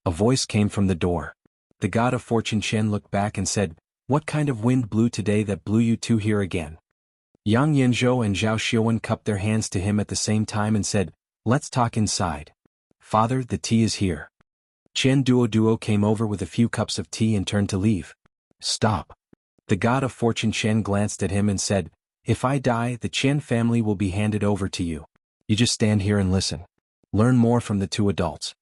A voice came from the door. The god of fortune Chen looked back and said, What kind of wind blew today that blew you two here again? Yang Yanzhou and Zhao Xiuan cupped their hands to him at the same time and said, Let's talk inside. Father, the tea is here. Chen Duoduo came over with a few cups of tea and turned to leave. Stop. The god of fortune Chen glanced at him and said, If I die, the Chen family will be handed over to you. You just stand here and listen. Learn more from the 2 adults.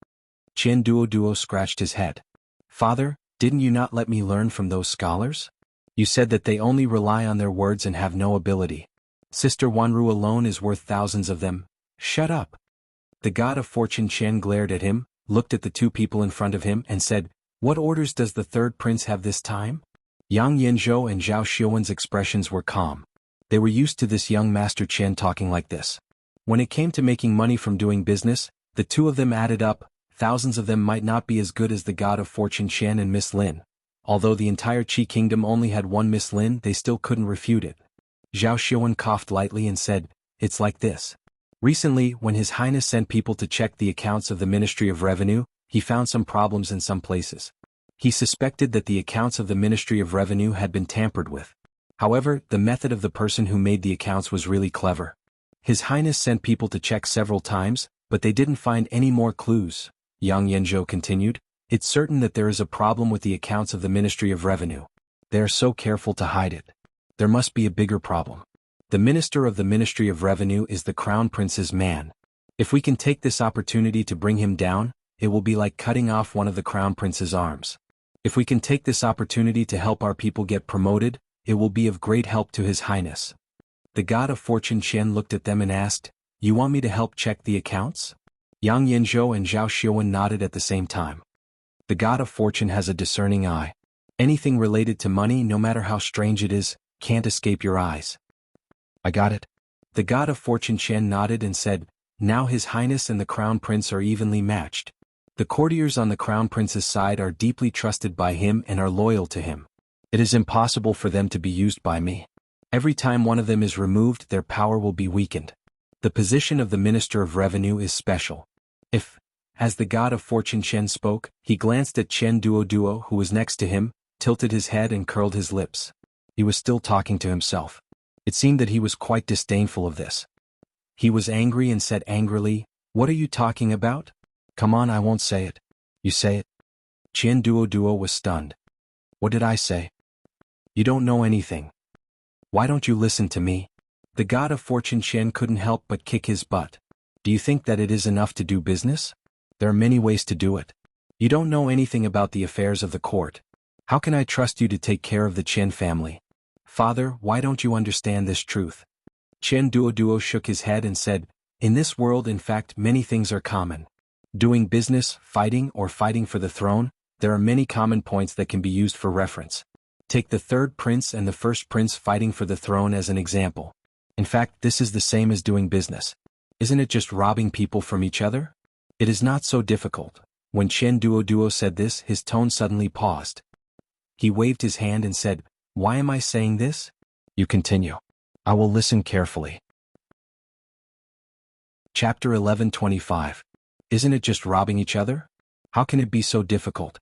Chen Duoduo scratched his head. Father, didn't you not let me learn from those scholars? You said that they only rely on their words and have no ability. Sister Wanru alone is worth thousands of them. Shut up. The god of fortune Chen glared at him, looked at the 2 people in front of him and said, What orders does the 3rd prince have this time? Yang Yanzhou and Zhao Xiuan's expressions were calm. They were used to this young Master Chen talking like this. When it came to making money from doing business, the 2 of them added up. Thousands of them might not be as good as the god of fortune Chen and Miss Lin. Although the entire Qi kingdom only had one Miss Lin, they still couldn't refute it. Zhao Xiuan coughed lightly and said, It's like this. Recently, when His Highness sent people to check the accounts of the Ministry of Revenue, he found some problems in some places. He suspected that the accounts of the Ministry of Revenue had been tampered with. However, the method of the person who made the accounts was really clever. His Highness sent people to check several times, but they didn't find any more clues. Yang Yanzhou continued, It's certain that there is a problem with the accounts of the Ministry of Revenue. They are so careful to hide it. There must be a bigger problem. The minister of the Ministry of Revenue is the Crown Prince's man. If we can take this opportunity to bring him down, it will be like cutting off one of the Crown Prince's arms. If we can take this opportunity to help our people get promoted, it will be of great help to His Highness. The god of fortune Qian looked at them and asked, "You want me to help check the accounts?" Yang Yanzhou and Zhao Xuanhuan nodded at the same time. The god of fortune has a discerning eye. Anything related to money, no matter how strange it is, can't escape your eyes. I got it. The god of fortune Qian nodded and said, "Now His Highness and the Crown Prince are evenly matched. The courtiers on the Crown Prince's side are deeply trusted by him and are loyal to him. It is impossible for them to be used by me. Every time one of them is removed, their power will be weakened. The position of the Minister of Revenue is special. If, as the god of fortune Qian spoke, he glanced at Chen Duoduo who was next to him, tilted his head and curled his lips. He was still talking to himself. It seemed that he was quite disdainful of this. He was angry and said angrily, "What are you talking about? Come on, I won't say it." "You say it." Chen Duoduo was stunned. "What did I say?" "You don't know anything. Why don't you listen to me?" The god of fortune Qian couldn't help but kick his butt. "Do you think that it is enough to do business? There are many ways to do it. You don't know anything about the affairs of the court. How can I trust you to take care of the Qian family? Father, why don't you understand this truth?" Chen Duoduo shook his head and said, "In this world, in fact, many things are common. Doing business, fighting, or fighting for the throne, there are many common points that can be used for reference. Take the third prince and the first prince fighting for the throne as an example. In fact, this is the same as doing business. Isn't it just robbing people from each other? It is not so difficult." When Chen Duoduo said this, his tone suddenly paused. He waved his hand and said, "Why am I saying this?" "You continue. I will listen carefully." Chapter 11:25. Isn't it just robbing each other? How can it be so difficult?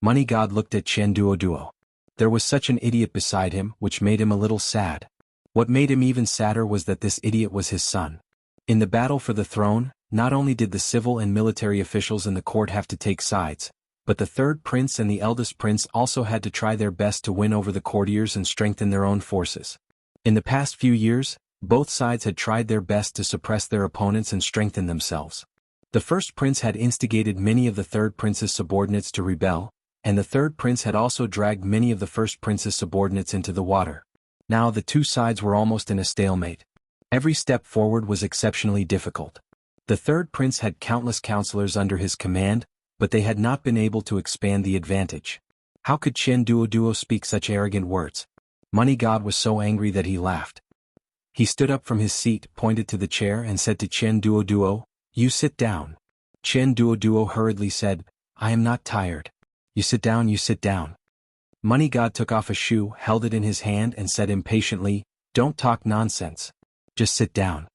Money God looked at Chen Duoduo. There was such an idiot beside him, which made him a little sad. What made him even sadder was that this idiot was his son. In the battle for the throne, not only did the civil and military officials in the court have to take sides, but the third prince and the eldest prince also had to try their best to win over the courtiers and strengthen their own forces. In the past few years, both sides had tried their best to suppress their opponents and strengthen themselves. The first prince had instigated many of the third prince's subordinates to rebel, and the third prince had also dragged many of the first prince's subordinates into the water. Now the two sides were almost in a stalemate. Every step forward was exceptionally difficult. The third prince had countless counselors under his command, but they had not been able to expand the advantage. How could Chen Duoduo speak such arrogant words? Money God was so angry that he laughed. He stood up from his seat, pointed to the chair and said to Chen Duoduo, "You sit down." Chen Duoduo hurriedly said, "I am not tired." "You sit down, you sit down." Money God took off a shoe, held it in his hand and said impatiently, "Don't talk nonsense. Just sit down."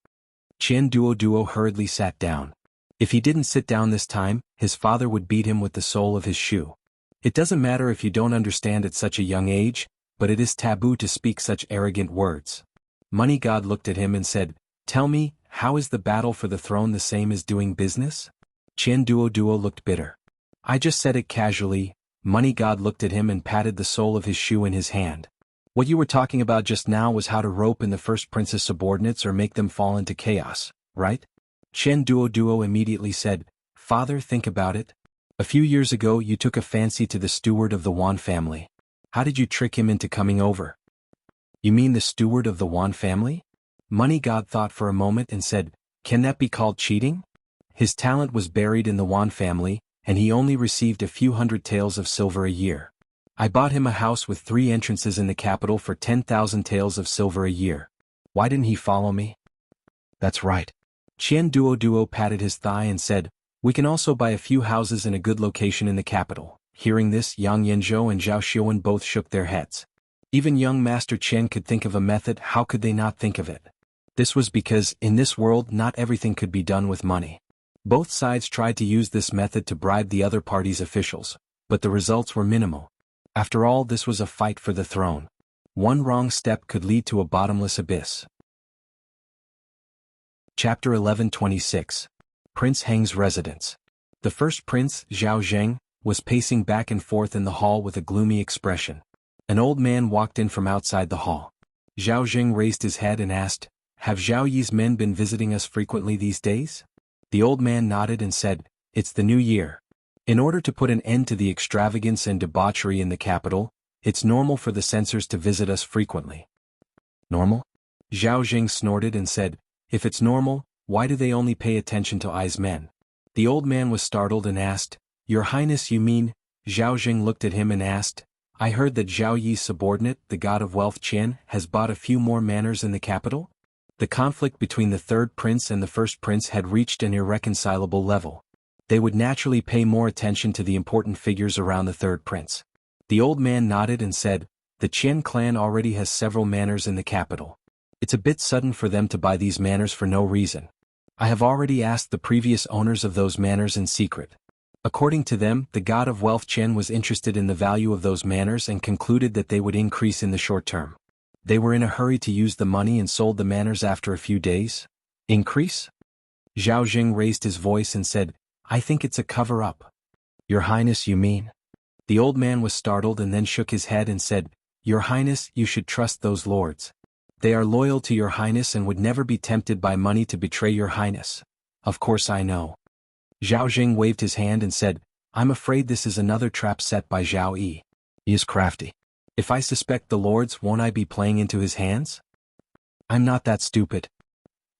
Chen Duoduo hurriedly sat down. If he didn't sit down this time, his father would beat him with the sole of his shoe. It doesn't matter if you don't understand at such a young age, but it is taboo to speak such arrogant words. Money God looked at him and said, "Tell me, how is the battle for the throne the same as doing business?" Chen Duoduo looked bitter. "I just said it casually." Money God looked at him and patted the sole of his shoe in his hand. "What you were talking about just now was how to rope in the first prince's subordinates or make them fall into chaos, right?" Chen Duoduo immediately said, "Father, think about it. A few years ago you took a fancy to the steward of the Wan family. How did you trick him into coming over?" "You mean the steward of the Wan family?" Money God thought for a moment and said, "Can that be called cheating?" His talent was buried in the Wan family, and he only received a few hundred taels of silver a year. I bought him a house with 3 entrances in the capital for 10,000 taels of silver a year. Why didn't he follow me? That's right. Chen Duoduo patted his thigh and said, "We can also buy a few houses in a good location in the capital." Hearing this, Yang Yanzhou and Zhao Xuanhuan both shook their heads. Even young Master Chen could think of a method. How could they not think of it? This was because, in this world, not everything could be done with money. Both sides tried to use this method to bribe the other party's officials, but the results were minimal. After all, this was a fight for the throne. One wrong step could lead to a bottomless abyss. Chapter 11:26. Prince Heng's Residence. The first prince, Zhao Zheng, was pacing back and forth in the hall with a gloomy expression. An old man walked in from outside the hall. Zhao Jing raised his head and asked, "Have Zhao Yi's men been visiting us frequently these days?" The old man nodded and said, "It's the new year. In order to put an end to the extravagance and debauchery in the capital, it's normal for the censors to visit us frequently." Normal? Zhao Jing snorted and said, "If it's normal, why do they only pay attention to Ai's men?" The old man was startled and asked, "Your Highness, you mean?" Zhao Jing looked at him and asked, "I heard that Zhao Yi's subordinate, the god of wealth Qian, has bought a few more manors in the capital?" The conflict between the third prince and the first prince had reached an irreconcilable level. They would naturally pay more attention to the important figures around the third prince. The old man nodded and said, "The Qian clan already has several manors in the capital. It's a bit sudden for them to buy these manors for no reason. I have already asked the previous owners of those manors in secret. According to them, the god of wealth Qian was interested in the value of those manors and concluded that they would increase in the short term. They were in a hurry to use the money and sold the manors after a few days." "Increase?" Zhao Jing raised his voice and said, "I think it's a cover-up." "Your Highness, you mean?" The old man was startled and then shook his head and said, "Your Highness, you should trust those lords. They are loyal to your Highness and would never be tempted by money to betray your Highness." "Of course I know." Zhao Jing waved his hand and said, "I'm afraid this is another trap set by Zhao Yi. He is crafty. If I suspect the lords, won't I be playing into his hands?" "I'm not that stupid."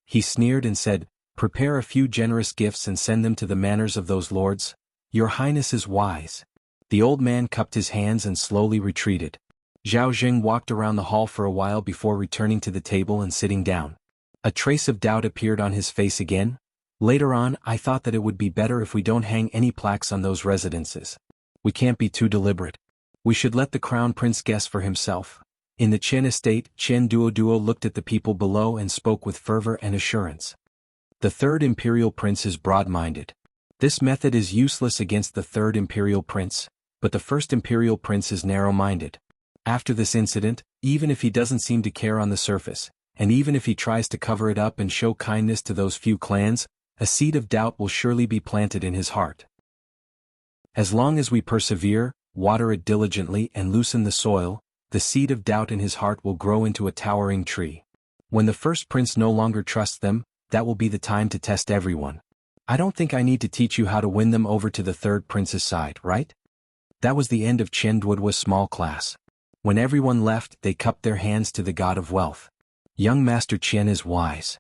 He sneered and said, "Prepare a few generous gifts and send them to the manors of those lords. Your Highness is wise." The old man cupped his hands and slowly retreated. Zhao Jing walked around the hall for a while before returning to the table and sitting down. A trace of doubt appeared on his face again. "Later on, I thought that it would be better if we don't hang any plaques on those residences. We can't be too deliberate. We should let the crown prince guess for himself." In the Qian estate, Qian Duo looked at the people below and spoke with fervor and assurance. "The third imperial prince is broad-minded. This method is useless against the third imperial prince, but the first imperial prince is narrow-minded. After this incident, even if he doesn't seem to care on the surface, and even if he tries to cover it up and show kindness to those few clans, a seed of doubt will surely be planted in his heart. As long as we persevere, water it diligently and loosen the soil, the seed of doubt in his heart will grow into a towering tree. When the first prince no longer trusts them, that will be the time to test everyone. I don't think I need to teach you how to win them over to the third prince's side, right?" That was the end of Chen Duoduo's small class. When everyone left, they cupped their hands to the god of wealth. "Young Master Qian is wise.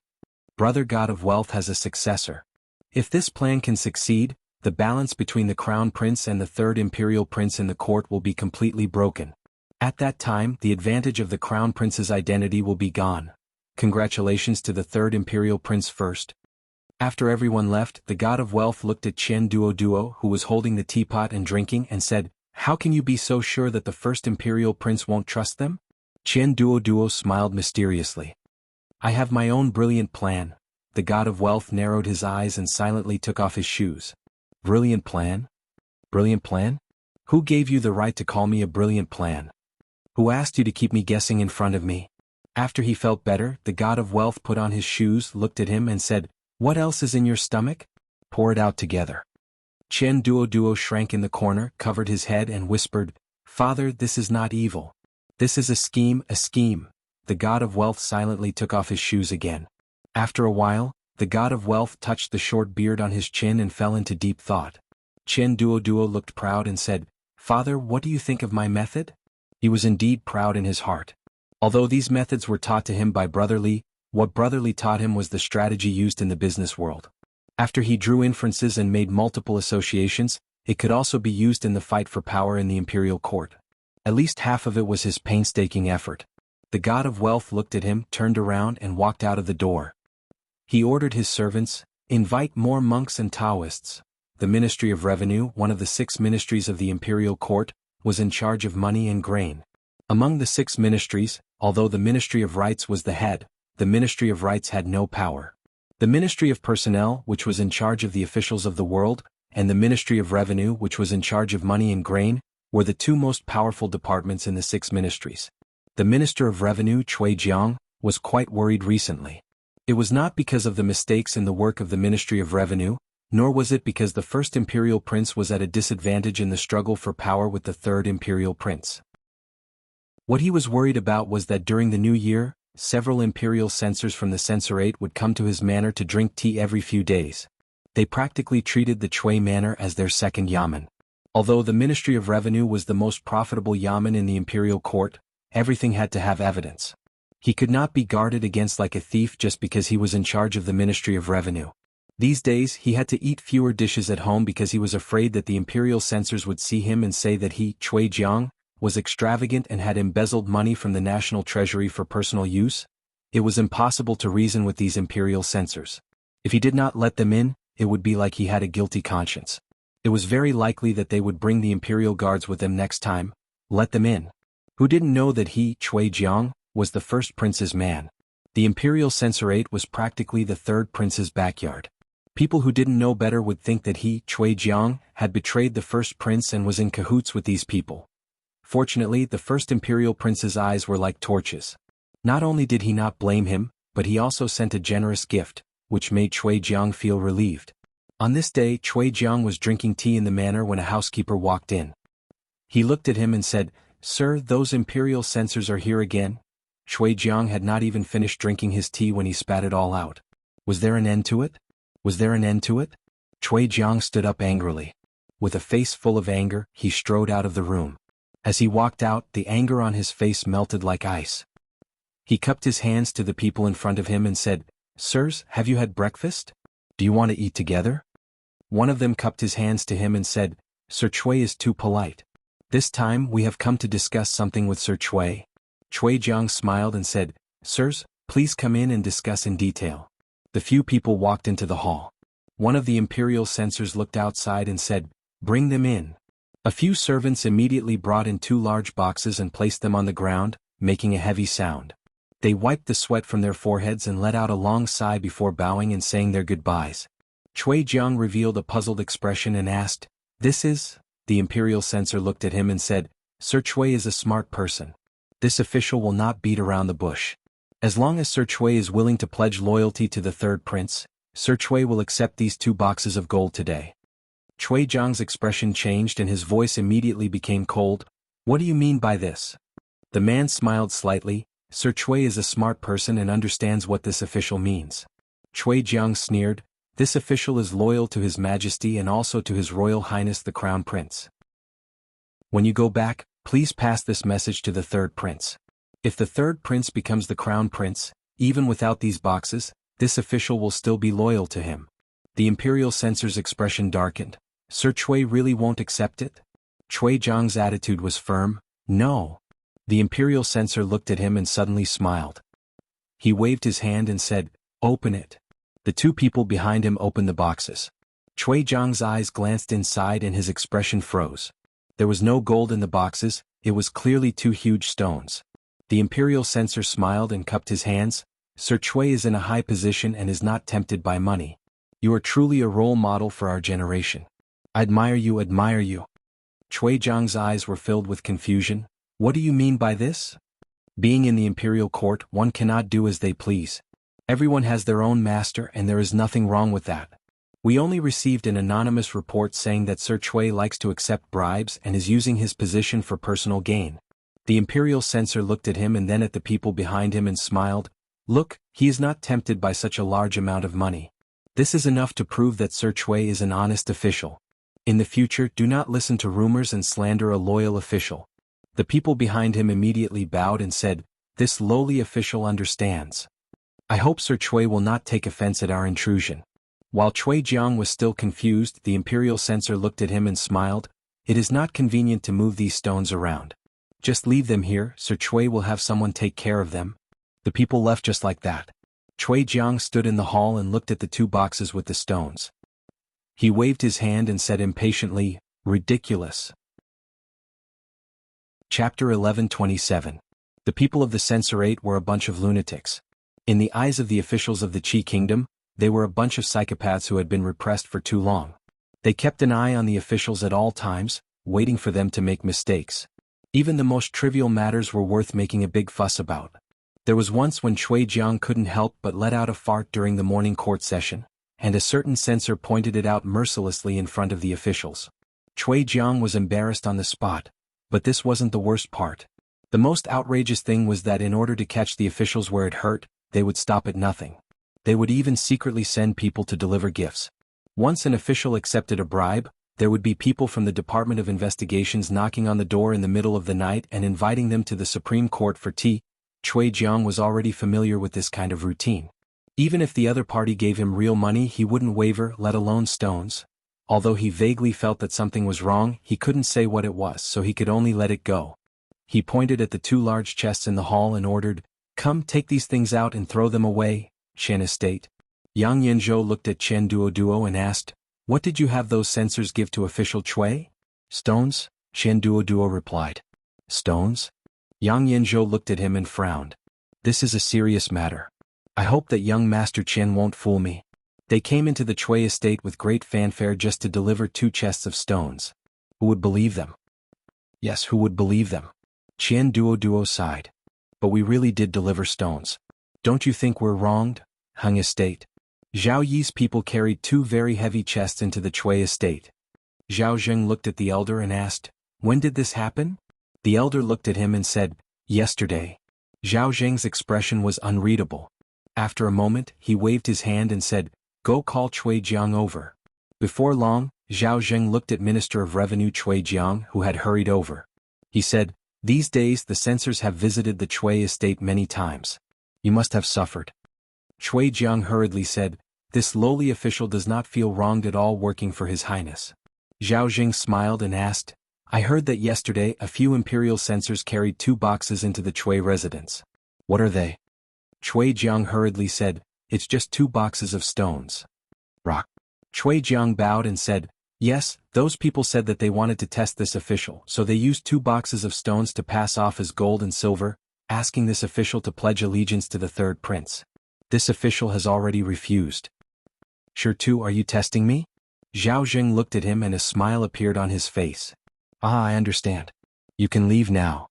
Brother god of wealth has a successor. If this plan can succeed, the balance between the crown prince and the third imperial prince in the court will be completely broken. At that time, the advantage of the crown prince's identity will be gone. Congratulations to the third imperial prince first." After everyone left, the god of wealth looked at Qian Duo, who was holding the teapot and drinking, and said, "How can you be so sure that the first imperial prince won't trust them?" Qian Duo smiled mysteriously. "I have my own brilliant plan." The god of wealth narrowed his eyes and silently took off his shoes. "Brilliant plan? Brilliant plan? Who gave you the right to call me a brilliant plan? Who asked you to keep me guessing in front of me?" After he felt better, the god of wealth put on his shoes, looked at him and said, "What else is in your stomach? Pour it out together." Qian Duo shrank in the corner, covered his head and whispered, "Father, this is not evil. This is a scheme, a scheme." The god of wealth silently took off his shoes again. After a while, the god of wealth touched the short beard on his chin and fell into deep thought. Qian Duo looked proud and said, "Father, what do you think of my method?" He was indeed proud in his heart. Although these methods were taught to him by Brother Li, what Brother Li taught him was the strategy used in the business world. After he drew inferences and made multiple associations, it could also be used in the fight for power in the imperial court. At least half of it was his painstaking effort. The god of wealth looked at him, turned around and walked out of the door. He ordered his servants, "Invite more monks and Taoists." The Ministry of Revenue, one of the 6 ministries of the imperial court, was in charge of money and grain. Among the 6 ministries, although the Ministry of Rights was the head, the Ministry of Rights had no power. The Ministry of Personnel, which was in charge of the officials of the world, and the Ministry of Revenue, which was in charge of money and grain, were the 2 most powerful departments in the 6 ministries. The Minister of Revenue, Cui Jiang, was quite worried recently. It was not because of the mistakes in the work of the Ministry of Revenue, nor was it because the first imperial prince was at a disadvantage in the struggle for power with the third imperial prince. What he was worried about was that during the new year, several imperial censors from the censorate would come to his manor to drink tea every few days. They practically treated the Chui manor as their second yamen. Although the Ministry of Revenue was the most profitable yamen in the imperial court, everything had to have evidence. He could not be guarded against like a thief just because he was in charge of the Ministry of Revenue. These days he had to eat fewer dishes at home because he was afraid that the imperial censors would see him and say that he, Chui Jiang, was extravagant and had embezzled money from the national treasury for personal use. It was impossible to reason with these imperial censors. If he did not let them in, it would be like he had a guilty conscience. It was very likely that they would bring the imperial guards with them next time. Let them in. Who didn't know that he, Chui Jiang, was the first prince's man? The imperial censorate was practically the third prince's backyard. People who didn't know better would think that he, Chui Jiang, had betrayed the first prince and was in cahoots with these people. Fortunately, the first imperial prince's eyes were like torches. Not only did he not blame him, but he also sent a generous gift, which made Chui Jiang feel relieved. On this day, Chui Jiang was drinking tea in the manor when a housekeeper walked in. He looked at him and said, "Sir, those imperial censors are here again." Chui Jiang had not even finished drinking his tea when he spat it all out. Was there an end to it? Was there an end to it? Chui Jiang stood up angrily. With a face full of anger, he strode out of the room. As he walked out, the anger on his face melted like ice. He cupped his hands to the people in front of him and said, "Sirs, have you had breakfast? Do you want to eat together?" One of them cupped his hands to him and said, "Sir Chui is too polite. This time we have come to discuss something with Sir Chui." Chui Jiang smiled and said, "Sirs, please come in and discuss in detail." The few people walked into the hall. One of the imperial censors looked outside and said, "Bring them in." A few servants immediately brought in 2 large boxes and placed them on the ground, making a heavy sound. They wiped the sweat from their foreheads and let out a long sigh before bowing and saying their goodbyes. Chui Jiang revealed a puzzled expression and asked, "This is?" The imperial censor looked at him and said, "Sir Chui is a smart person. This official will not beat around the bush. As long as Sir Chui is willing to pledge loyalty to the third prince, Sir Chui will accept these 2 boxes of gold today." Chui Jiang's expression changed and his voice immediately became cold. "What do you mean by this?" The man smiled slightly. "Sir Chui is a smart person and understands what this official means." Chui Jiang sneered, "This official is loyal to His Majesty and also to His Royal Highness the Crown Prince. When you go back, please pass this message to the third prince. If the third prince becomes the crown prince, even without these boxes, this official will still be loyal to him." The imperial censor's expression darkened. "Sir Chui really won't accept it?" Chui Jiang's attitude was firm. "No." The imperial censor looked at him and suddenly smiled. He waved his hand and said, "Open it." The 2 people behind him opened the boxes. Chui Jiang's eyes glanced inside and his expression froze. There was no gold in the boxes, it was clearly 2 huge stones. The imperial censor smiled and cupped his hands. "Sir Chui is in a high position and is not tempted by money. You are truly a role model for our generation. I admire you, admire you." Chui Jiang's eyes were filled with confusion. "What do you mean by this?" Being in the imperial court, one cannot do as they please. Everyone has their own master and there is nothing wrong with that. We only received an anonymous report saying that Sir Chui likes to accept bribes and is using his position for personal gain. The imperial censor looked at him and then at the people behind him and smiled. "Look, he is not tempted by such a large amount of money. This is enough to prove that Sir Chui is an honest official. In the future, do not listen to rumors and slander a loyal official." The people behind him immediately bowed and said, "This lowly official understands. I hope Sir Chui will not take offense at our intrusion." While Chui Jiang was still confused, the imperial censor looked at him and smiled. "It is not convenient to move these stones around. Just leave them here, Sir Chui will have someone take care of them." The people left just like that. Chui Jiang stood in the hall and looked at the 2 boxes with the stones. He waved his hand and said impatiently, "Ridiculous." Chapter 11:27. The people of the censorate were a bunch of lunatics. In the eyes of the officials of the Qi Kingdom, they were a bunch of psychopaths who had been repressed for too long. They kept an eye on the officials at all times, waiting for them to make mistakes. Even the most trivial matters were worth making a big fuss about. There was once when Chui Jiang couldn't help but let out a fart during the morning court session, and a certain censor pointed it out mercilessly in front of the officials. Chui Jiang was embarrassed on the spot, but this wasn't the worst part. The most outrageous thing was that in order to catch the officials where it hurt, they would stop at nothing. They would even secretly send people to deliver gifts. Once an official accepted a bribe, there would be people from the Department of Investigations knocking on the door in the middle of the night and inviting them to the Supreme Court for tea. Cui Jiang was already familiar with this kind of routine. Even if the other party gave him real money, he wouldn't waver, let alone stones. Although he vaguely felt that something was wrong, he couldn't say what it was, so he could only let it go. He pointed at the two large chests in the hall and ordered, "Come, take these things out and throw them away, Chen Estate." Yang Yanzhou looked at Chen Duoduo and asked, "What did you have those censors give to official Cui?" "Stones," Chen Duoduo replied. "Stones?" Yang Yanzhou looked at him and frowned. "This is a serious matter. I hope that young Master Chen won't fool me. They came into the Cui estate with great fanfare just to deliver 2 chests of stones. Who would believe them?" "Yes, who would believe them?" Chen Duoduo sighed. "But we really did deliver stones. Don't you think we're wronged, Hung Estate?" Zhao Yi's people carried 2 very heavy chests into the Cui estate. Zhao Zheng looked at the elder and asked, "When did this happen?" The elder looked at him and said, "Yesterday." Zhao Zheng's expression was unreadable. After a moment, he waved his hand and said, "Go call Cui Jiang over." Before long, Zhao Zheng looked at Minister of Revenue Cui Jiang, who had hurried over. He said, "These days the censors have visited the Cui estate many times. You must have suffered." Cui Jiang hurriedly said, "This lowly official does not feel wronged at all working for His Highness." Zhao Jing smiled and asked, "I heard that yesterday a few imperial censors carried 2 boxes into the Cui residence. What are they?" Cui Jiang hurriedly said, "It's just 2 boxes of stones." Rock. Cui Jiang bowed and said, "Yes, those people said that they wanted to test this official, so they used 2 boxes of stones to pass off as gold and silver, asking this official to pledge allegiance to the 3rd prince. This official has already refused." "Sure too, are you testing me?" Zhao Jing looked at him and a smile appeared on his face. "Ah, I understand. You can leave now."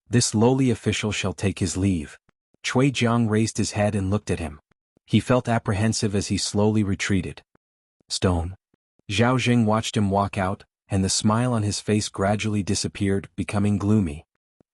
"This lowly official shall take his leave." Cui Jiang raised his head and looked at him. He felt apprehensive as he slowly retreated. "Stone." Zhao Jing watched him walk out, and the smile on his face gradually disappeared, becoming gloomy.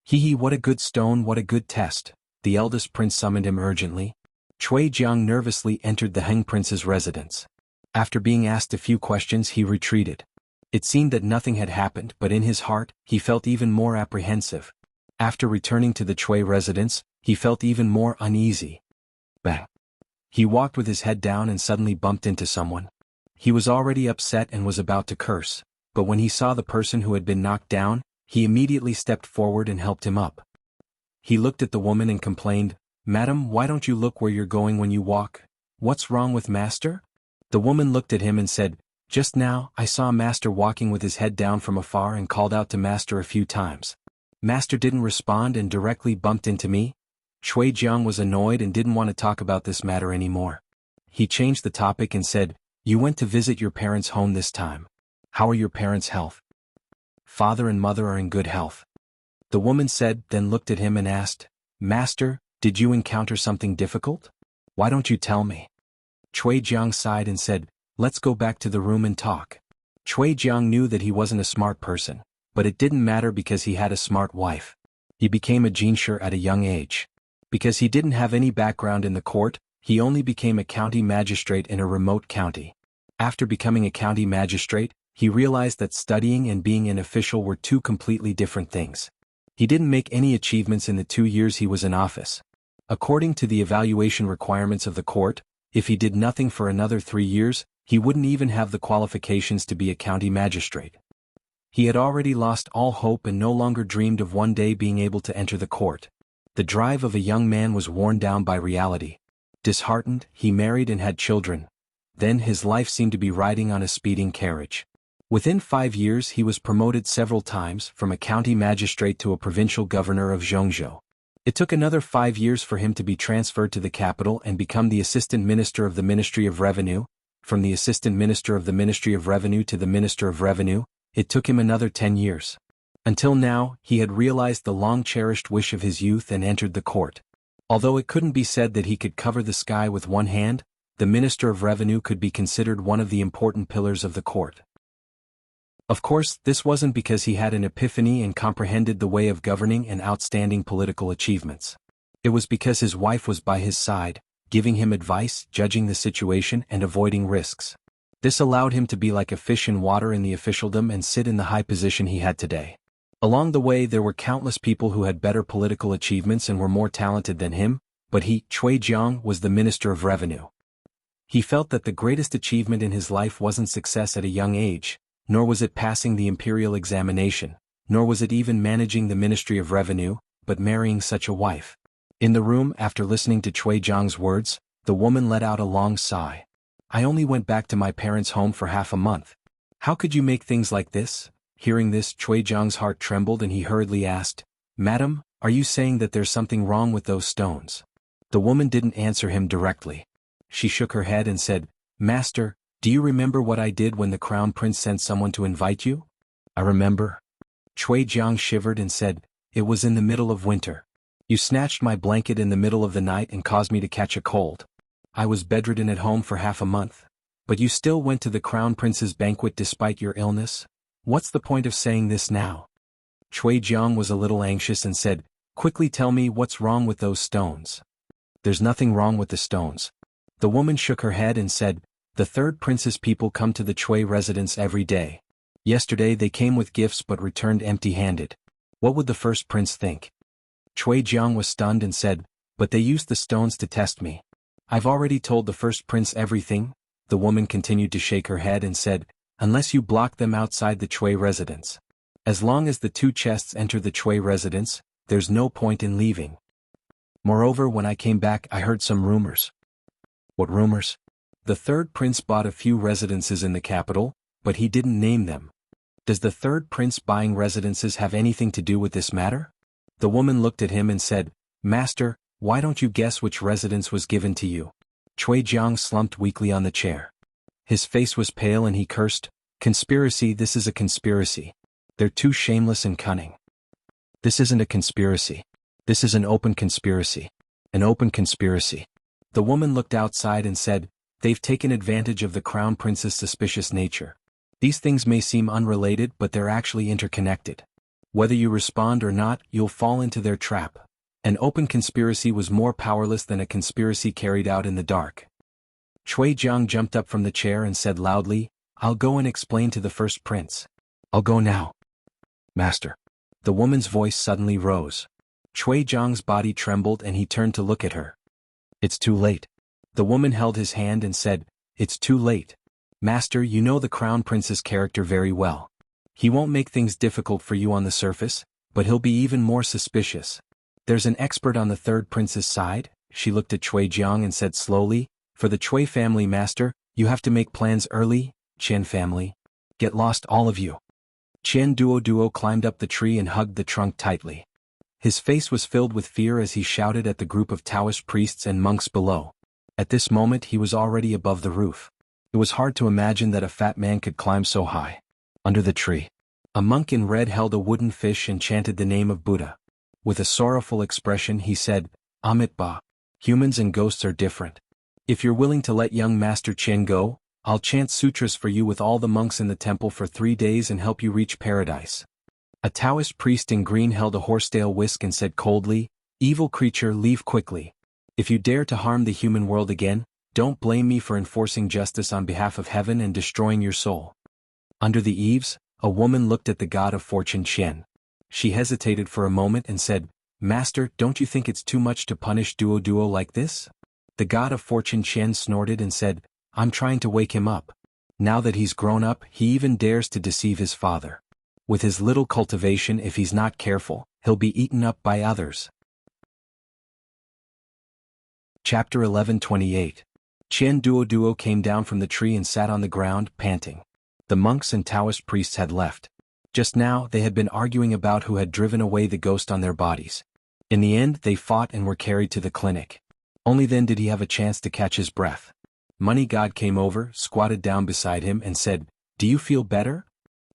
"Hee, what a good stone, what a good test." The eldest prince summoned him urgently. Cui Jiang nervously entered the Heng prince's residence. After being asked a few questions, he retreated. It seemed that nothing had happened, but in his heart, he felt even more apprehensive. After returning to the Cui residence, he felt even more uneasy. Bang! He walked with his head down and suddenly bumped into someone. He was already upset and was about to curse, but when he saw the person who had been knocked down, he immediately stepped forward and helped him up. He looked at the woman and complained, "Madam, why don't you look where you're going when you walk? What's wrong with Master?" The woman looked at him and said, "Just now, I saw Master walking with his head down from afar and called out to Master a few times. Master didn't respond and directly bumped into me." Cui Jiang was annoyed and didn't want to talk about this matter anymore. He changed the topic and said, "You went to visit your parents' home this time. How are your parents' health?" "Father and mother are in good health." The woman said, then looked at him and asked, "Master, did you encounter something difficult? Why don't you tell me?" Cui Jiang sighed and said, "Let's go back to the room and talk." Cui Jiang knew that he wasn't a smart person, but it didn't matter because he had a smart wife. He became a jianxia at a young age. Because he didn't have any background in the court, he only became a county magistrate in a remote county. After becoming a county magistrate, he realized that studying and being an official were 2 completely different things. He didn't make any achievements in the 2 years he was in office. According to the evaluation requirements of the court, if he did nothing for another 3 years, he wouldn't even have the qualifications to be a county magistrate. He had already lost all hope and no longer dreamed of one day being able to enter the court. The drive of a young man was worn down by reality. Disheartened, he married and had children. Then his life seemed to be riding on a speeding carriage. Within 5 years he was promoted several times, from a county magistrate to a provincial governor of Zhongzhou. It took another 5 years for him to be transferred to the capital and become the assistant minister of the Ministry of Revenue. From the assistant minister of the Ministry of Revenue to the minister of Revenue, it took him another 10 years. Until now, he had realized the long-cherished wish of his youth and entered the court. Although it couldn't be said that he could cover the sky with one hand, the Minister of Revenue could be considered one of the important pillars of the court. Of course, this wasn't because he had an epiphany and comprehended the way of governing and outstanding political achievements. It was because his wife was by his side, giving him advice, judging the situation, and avoiding risks. This allowed him to be like a fish in water in the officialdom and sit in the high position he had today. Along the way there were countless people who had better political achievements and were more talented than him, but he, Cui Jiang, was the Minister of Revenue. He felt that the greatest achievement in his life wasn't success at a young age, nor was it passing the imperial examination, nor was it even managing the Ministry of Revenue, but marrying such a wife. In the room, after listening to Cui Jiang's words, the woman let out a long sigh. I only went back to my parents' home for half a month. How could you make things like this? Hearing this, Cui Jiang's heart trembled and he hurriedly asked, Madam, are you saying that there's something wrong with those stones? The woman didn't answer him directly. She shook her head and said, Master, do you remember what I did when the crown prince sent someone to invite you? I remember. Cui Jiang shivered and said, It was in the middle of winter. You snatched my blanket in the middle of the night and caused me to catch a cold. I was bedridden at home for half a month. But you still went to the crown prince's banquet despite your illness? What's the point of saying this now? Cui Jiang was a little anxious and said, Quickly tell me what's wrong with those stones. There's nothing wrong with the stones. The woman shook her head and said, The third prince's people come to the Cui residence every day. Yesterday they came with gifts but returned empty-handed. What would the first prince think? Cui Jiang was stunned and said, But they used the stones to test me. I've already told the first prince everything. The woman continued to shake her head and said, Unless you block them outside the Cui residence. As long as the two chests enter the Cui residence, there's no point in leaving. Moreover, when I came back I heard some rumors. What rumors? The third prince bought a few residences in the capital, but he didn't name them. Does the third prince buying residences have anything to do with this matter? The woman looked at him and said, Master, why don't you guess which residence was given to you? Cui Jiang slumped weakly on the chair. His face was pale and he cursed, Conspiracy, this is a conspiracy. They're too shameless and cunning. This isn't a conspiracy. This is an open conspiracy. An open conspiracy. The woman looked outside and said, They've taken advantage of the crown prince's suspicious nature. These things may seem unrelated but they're actually interconnected. Whether you respond or not, you'll fall into their trap. An open conspiracy was more powerless than a conspiracy carried out in the dark. Cui Jiang jumped up from the chair and said loudly, I'll go and explain to the first prince. I'll go now. Master. The woman's voice suddenly rose. Cui Jiang's body trembled and he turned to look at her. It's too late. The woman held his hand and said, It's too late. Master, you know the crown prince's character very well. He won't make things difficult for you on the surface, but he'll be even more suspicious. There's an expert on the third prince's side. She looked at Cui Jiang and said slowly, For the Cui family, master, you have to make plans early. Qian family. Get lost, all of you. Qian Duo climbed up the tree and hugged the trunk tightly. His face was filled with fear as he shouted at the group of Taoist priests and monks below. At this moment he was already above the roof. It was hard to imagine that a fat man could climb so high. Under the tree, a monk in red held a wooden fish and chanted the name of Buddha. With a sorrowful expression he said, Amitabha, humans and ghosts are different. If you're willing to let young Master Qian go, I'll chant sutras for you with all the monks in the temple for 3 days and help you reach paradise. A Taoist priest in green held a horsetail whisk and said coldly, Evil creature, leave quickly. If you dare to harm the human world again, don't blame me for enforcing justice on behalf of heaven and destroying your soul. Under the eaves, a woman looked at the god of fortune Qian. She hesitated for a moment and said, Master, don't you think it's too much to punish Duo like this? The god of fortune Qian snorted and said, I'm trying to wake him up. Now that he's grown up, he even dares to deceive his father. With his little cultivation, if he's not careful, he'll be eaten up by others. Chapter 11:28. Qian Duo came down from the tree and sat on the ground, panting. The monks and Taoist priests had left. Just now, they had been arguing about who had driven away the ghost on their bodies. In the end, they fought and were carried to the clinic. Only then did he have a chance to catch his breath. Money God came over, squatted down beside him and said, Do you feel better?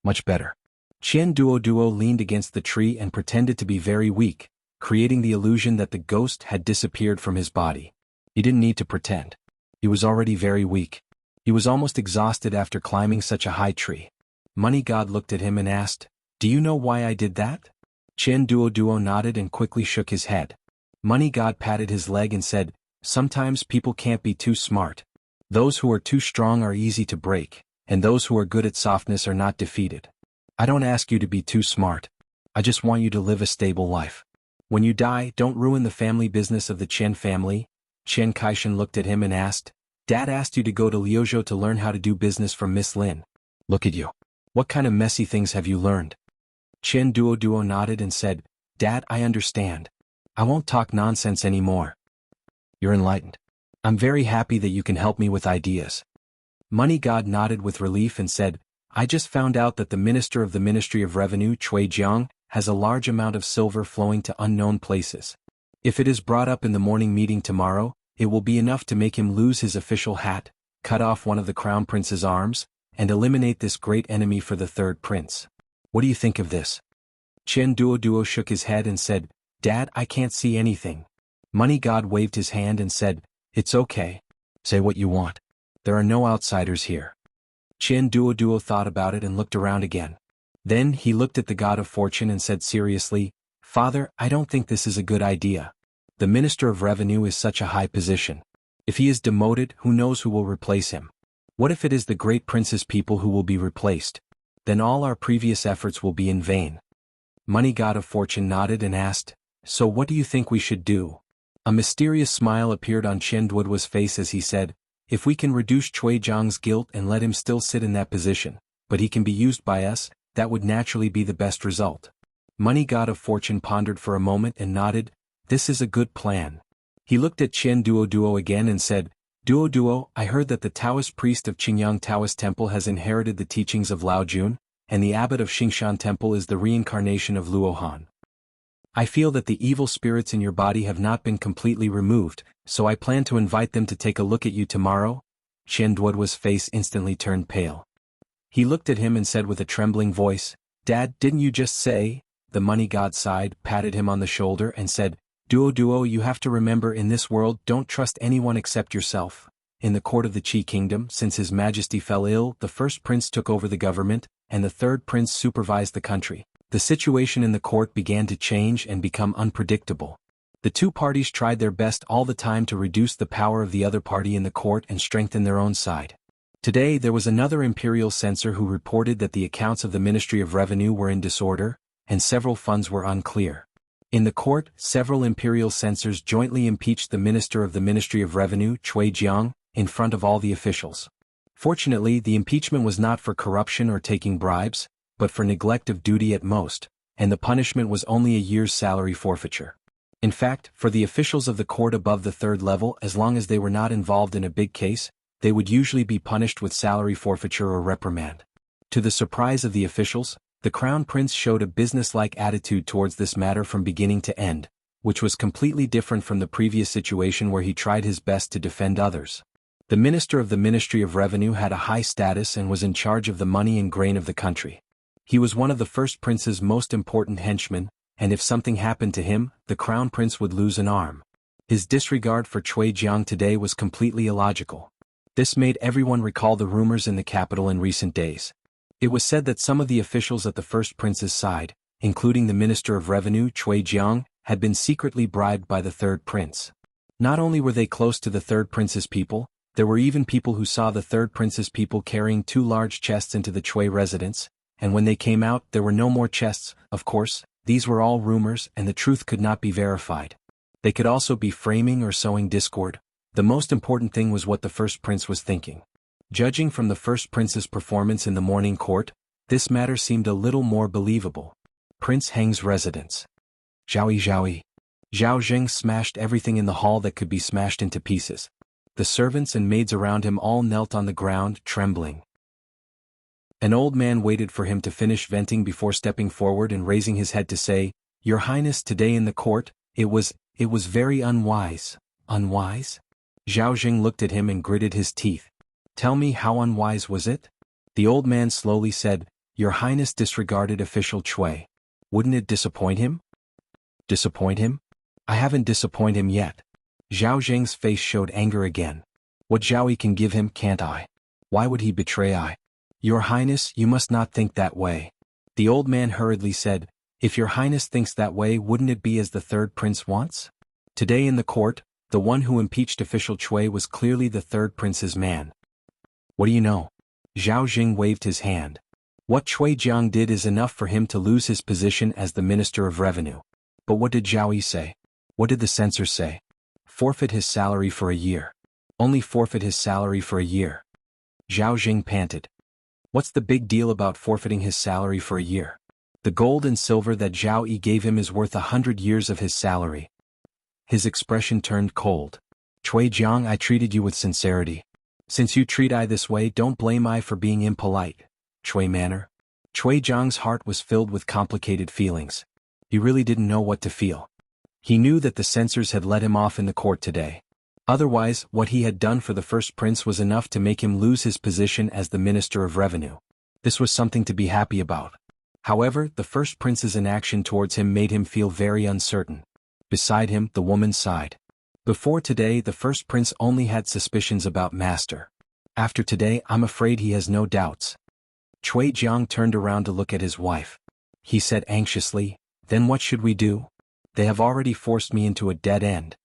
Much better. Qian Duo leaned against the tree and pretended to be very weak, creating the illusion that the ghost had disappeared from his body. He didn't need to pretend. He was already very weak. He was almost exhausted after climbing such a high tree. Money God looked at him and asked, "Do you know why I did that?" Qian Duo nodded and quickly shook his head. Money God patted his leg and said, "Sometimes people can't be too smart. Those who are too strong are easy to break, and those who are good at softness are not defeated. I don't ask you to be too smart. I just want you to live a stable life. When you die, don't ruin the family business of the Qian family." Qian Kaishan looked at him and asked, "Dad asked you to go to Liuzhou to learn how to do business from Miss Lin. Look at you. What kind of messy things have you learned?" Qian Duo nodded and said, "Dad, I understand. I won't talk nonsense anymore." "You're enlightened. I'm very happy that you can help me with ideas." Money God nodded with relief and said, "I just found out that the Minister of the Ministry of Revenue, Cui Jiang, has a large amount of silver flowing to unknown places. If it is brought up in the morning meeting tomorrow, it will be enough to make him lose his official hat, cut off one of the crown prince's arms, and eliminate this great enemy for the third prince. What do you think of this?" Qian Duo shook his head and said, "Dad, I can't see anything." Money God waved his hand and said, "It's okay. Say what you want. There are no outsiders here." Qian Duo thought about it and looked around again. Then he looked at the God of Fortune and said seriously, "Father, I don't think this is a good idea. The Minister of Revenue is such a high position. If he is demoted, who knows who will replace him? What if it is the great prince's people who will be replaced? Then all our previous efforts will be in vain." Money God of Fortune nodded and asked, "So what do you think we should do?" A mysterious smile appeared on Qian Duo's face as he said, "If we can reduce Cui Jiang's guilt and let him still sit in that position, but he can be used by us, that would naturally be the best result." Money God of Fortune pondered for a moment and nodded, "This is a good plan." He looked at Qian Duo again and said, Duo, I heard that the Taoist priest of Qingyang Taoist Temple has inherited the teachings of Lao Jun, and the abbot of Xingshan Temple is the reincarnation of Luohan. I feel that the evil spirits in your body have not been completely removed, so I plan to invite them to take a look at you tomorrow." Qian Duo's face instantly turned pale. He looked at him and said with a trembling voice, "Dad, didn't you just say?" The money God sighed, patted him on the shoulder and said, Duo, you have to remember in this world don't trust anyone except yourself. In the court of the Qi kingdom, since His Majesty fell ill, the first prince took over the government, and the third prince supervised the country. The situation in the court began to change and become unpredictable. The two parties tried their best all the time to reduce the power of the other party in the court and strengthen their own side. Today there was another imperial censor who reported that the accounts of the Ministry of Revenue were in disorder, and several funds were unclear. In the court, several imperial censors jointly impeached the Minister of the Ministry of Revenue, Cui Jiang, in front of all the officials. Fortunately, the impeachment was not for corruption or taking bribes, but for neglect of duty at most, and the punishment was only a year's salary forfeiture. In fact, for the officials of the court above the third level, as long as they were not involved in a big case, they would usually be punished with salary forfeiture or reprimand. To the surprise of the officials, the Crown Prince showed a business-like attitude towards this matter from beginning to end, which was completely different from the previous situation where he tried his best to defend others. The Minister of the Ministry of Revenue had a high status and was in charge of the money and grain of the country. He was one of the first prince's most important henchmen, and if something happened to him, the Crown Prince would lose an arm. His disregard for Cui Jiang today was completely illogical. This made everyone recall the rumors in the capital in recent days. It was said that some of the officials at the first prince's side, including the Minister of Revenue Cui Jiang, had been secretly bribed by the third prince. Not only were they close to the third prince's people, there were even people who saw the third prince's people carrying 2 large chests into the Cui residence, and when they came out there were no more chests. Of course, these were all rumors and the truth could not be verified. They could also be framing or sowing discord. The most important thing was what the first prince was thinking. Judging from the first prince's performance in the morning court, this matter seemed a little more believable. Prince Heng's residence. Zhao Zhao Zheng smashed everything in the hall that could be smashed into pieces. The servants and maids around him all knelt on the ground, trembling. An old man waited for him to finish venting before stepping forward and raising his head to say, "Your Highness, today in the court, it was very unwise." Unwise? Zhao Zheng looked at him and gritted his teeth. "Tell me, how unwise was it?" The old man slowly said, "Your Highness disregarded official Cui. Wouldn't it disappoint him?" Disappoint him? I haven't disappointed him yet. Zhao Zheng's face showed anger again. What Zhao Yi can give him, can't I? Why would he betray I? Your Highness, you must not think that way. The old man hurriedly said, if your Highness thinks that way, wouldn't it be as the third prince wants? Today in the court, the one who impeached official Chui was clearly the third prince's man. What do you know? Zhao Jing waved his hand. What Chui Jiang did is enough for him to lose his position as the Minister of Revenue. But what did Zhao Yi say? What did the censors say? Forfeit his salary for a year. Only forfeit his salary for a year. Zhao Jing panted. What's the big deal about forfeiting his salary for a year? The gold and silver that Zhao Yi gave him is worth 100 years of his salary. His expression turned cold. Chui Jiang, I treated you with sincerity. Since you treat I this way, don't blame I for being impolite. Chui manner. Chui Jiang's heart was filled with complicated feelings. He really didn't know what to feel. He knew that the censors had let him off in the court today. Otherwise, what he had done for the first prince was enough to make him lose his position as the Minister of Revenue. This was something to be happy about. However, the first prince's inaction towards him made him feel very uncertain. Beside him, the woman sighed. Before today, the first prince only had suspicions about Master. After today, I'm afraid he has no doubts. Chui Jiang turned around to look at his wife. He said anxiously, then what should we do? They have already forced me into a dead end.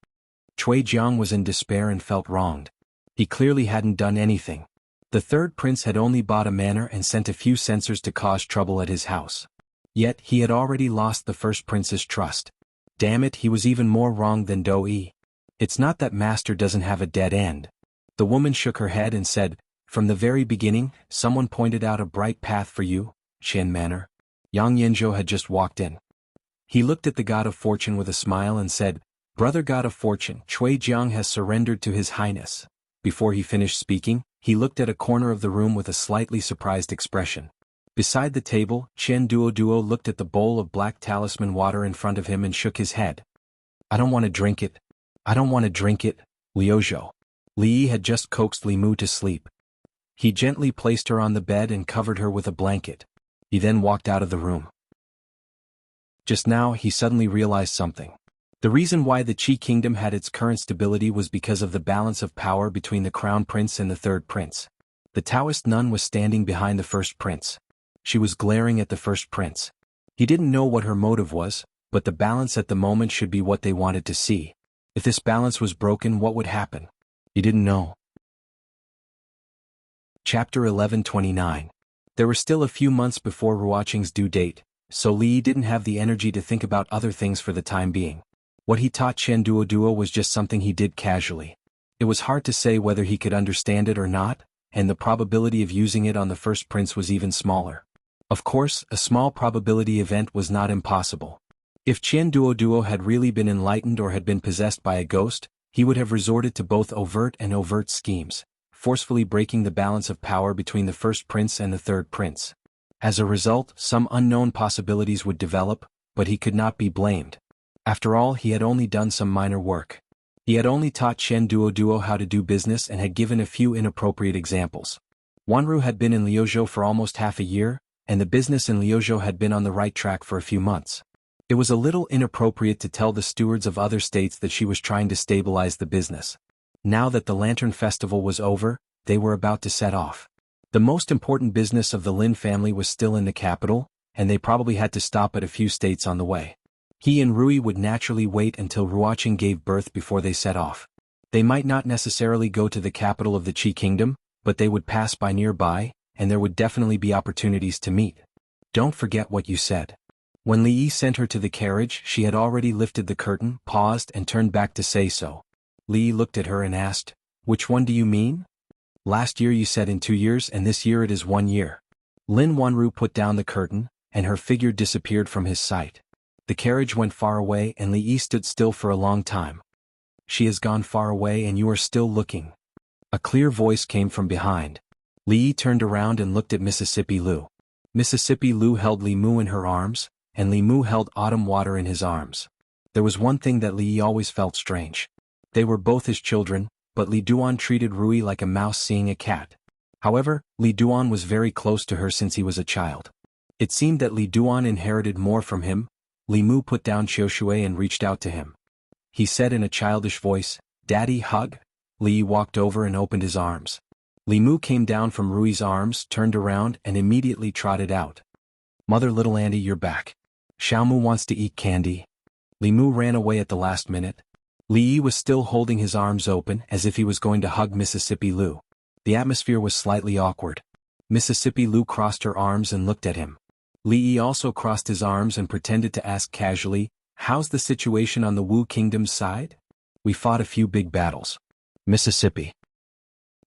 Chui Jiang was in despair and felt wronged. He clearly hadn't done anything. The third prince had only bought a manor and sent a few censors to cause trouble at his house. Yet he had already lost the first prince's trust. Damn it, he was even more wrong than Do Yi. It's not that Master doesn't have a dead end. The woman shook her head and said, from the very beginning, someone pointed out a bright path for you, Qian Manor. Yang Yanzhou had just walked in. He looked at the God of Fortune with a smile and said, Brother God of Fortune, Chui Jiang has surrendered to His Highness. Before he finished speaking, he looked at a corner of the room with a slightly surprised expression. Beside the table, Chen Duo looked at the bowl of black talisman water in front of him and shook his head. I don't want to drink it. I don't want to drink it, Liuzhou. Li Yi had just coaxed Li Mu to sleep. He gently placed her on the bed and covered her with a blanket. He then walked out of the room. Just now, he suddenly realized something. The reason why the Qi Kingdom had its current stability was because of the balance of power between the Crown Prince and the Third Prince. The Taoist nun was standing behind the First Prince. She was glaring at the First Prince. He didn't know what her motive was, but the balance at the moment should be what they wanted to see. If this balance was broken, what would happen? He didn't know. Chapter 1129. There were still a few months before Ruoqing's due date, so Li Yi didn't have the energy to think about other things for the time being. What he taught Chen Duo was just something he did casually. It was hard to say whether he could understand it or not, and the probability of using it on the First Prince was even smaller. Of course, a small probability event was not impossible. If Chen Duo had really been enlightened or had been possessed by a ghost, he would have resorted to both overt and overt schemes, forcefully breaking the balance of power between the First Prince and the Third Prince. As a result, some unknown possibilities would develop, but he could not be blamed. After all, he had only done some minor work. He had only taught Chen Duo how to do business and had given a few inappropriate examples. Wanru had been in Liuzhou for almost half a year, and the business in Liuzhou had been on the right track for a few months. It was a little inappropriate to tell the stewards of other states that she was trying to stabilize the business. Now that the Lantern Festival was over, they were about to set off. The most important business of the Lin family was still in the capital, and they probably had to stop at a few states on the way. He and Rui would naturally wait until Ruoqing gave birth before they set off. They might not necessarily go to the capital of the Qi Kingdom, but they would pass by nearby, and there would definitely be opportunities to meet. Don't forget what you said. When Li Yi sent her to the carriage, she had already lifted the curtain, paused and turned back to say so. Li Yi looked at her and asked, which one do you mean? Last year you said in 2 years and this year it is 1 year. Lin Wanru put down the curtain, and her figure disappeared from his sight. The carriage went far away and Li Yi stood still for a long time. She has gone far away and you are still looking. A clear voice came from behind. Li Yi turned around and looked at Mississippi Lu. Mississippi Lu held Li Mu in her arms, and Li Mu held Autumn Water in his arms. There was one thing that Li Yi always felt strange. They were both his children, but Li Duan treated Rui like a mouse seeing a cat. However, Li Duan was very close to her since he was a child. It seemed that Li Duan inherited more from him. Li Mu put down Xiaoshui and reached out to him. He said in a childish voice, "Daddy, hug." Li Yi walked over and opened his arms. Li Mu came down from Rui's arms, turned around, and immediately trotted out. Mother, little Andy, you're back. Xiaomu wants to eat candy. Li Mu ran away at the last minute. Li Yi was still holding his arms open as if he was going to hug Mississippi Lu. The atmosphere was slightly awkward. Mississippi Lu crossed her arms and looked at him. Li Yi also crossed his arms and pretended to ask casually, "How's the situation on the Wu Kingdom's side?" "We fought a few big battles. Mississippi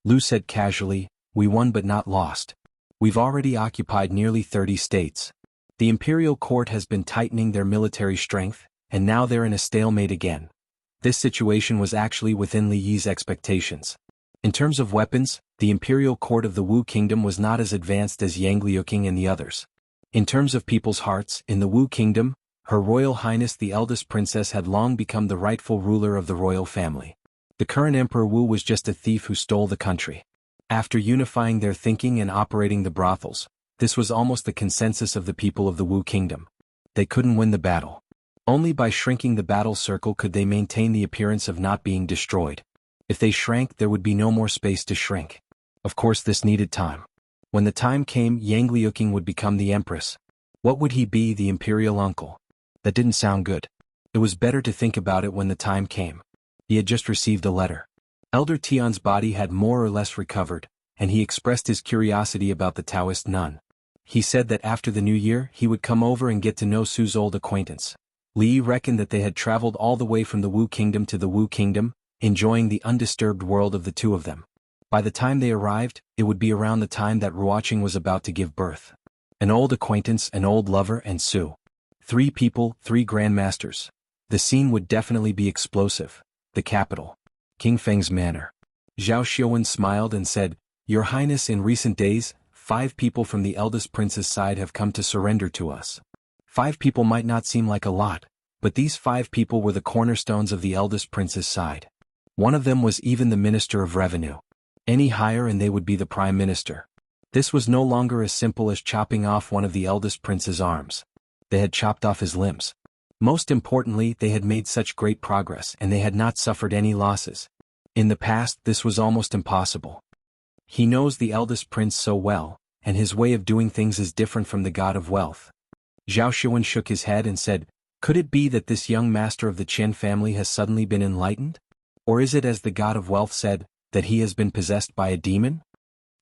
Lu said casually, "We won but not lost. We've already occupied nearly 30 states. The imperial court has been tightening their military strength, and now they're in a stalemate again." This situation was actually within Li Yi's expectations. In terms of weapons, the imperial court of the Wu Kingdom was not as advanced as Yangliuking and the others. In terms of people's hearts, in the Wu Kingdom, Her Royal Highness the eldest princess had long become the rightful ruler of the royal family. The current Emperor Wu was just a thief who stole the country. After unifying their thinking and operating the brothels, this was almost the consensus of the people of the Wu Kingdom. They couldn't win the battle. Only by shrinking the battle circle could they maintain the appearance of not being destroyed. If they shrank, there would be no more space to shrink. Of course, this needed time. When the time came, Yangliuking would become the empress. What would he be, the imperial uncle? That didn't sound good. It was better to think about it when the time came. He had just received a letter. Elder Tian's body had more or less recovered, and he expressed his curiosity about the Taoist nun. He said that after the new year he would come over and get to know Su's old acquaintance. Li Yi reckoned that they had traveled all the way from the Wu Kingdom to the Wu Kingdom, enjoying the undisturbed world of the two of them. By the time they arrived, it would be around the time that Ruoqing was about to give birth. An old acquaintance, an old lover, and Su. 3 people, 3 grandmasters. The scene would definitely be explosive. The capital. King Feng's manor. Zhao Xiuwen smiled and said, "Your Highness, in recent days, 5 people from the eldest prince's side have come to surrender to us." 5 people might not seem like a lot, but these 5 people were the cornerstones of the eldest prince's side. One of them was even the Minister of Revenue. Any higher and they would be the Prime Minister. This was no longer as simple as chopping off one of the eldest prince's arms. They had chopped off his limbs. Most importantly, they had made such great progress and they had not suffered any losses. In the past, this was almost impossible. He knows the eldest prince so well, and his way of doing things is different from the god of wealth. Zhao Xiuwen shook his head and said, "Could it be that this young master of the Qian family has suddenly been enlightened? Or is it, as the god of wealth said, that he has been possessed by a demon?"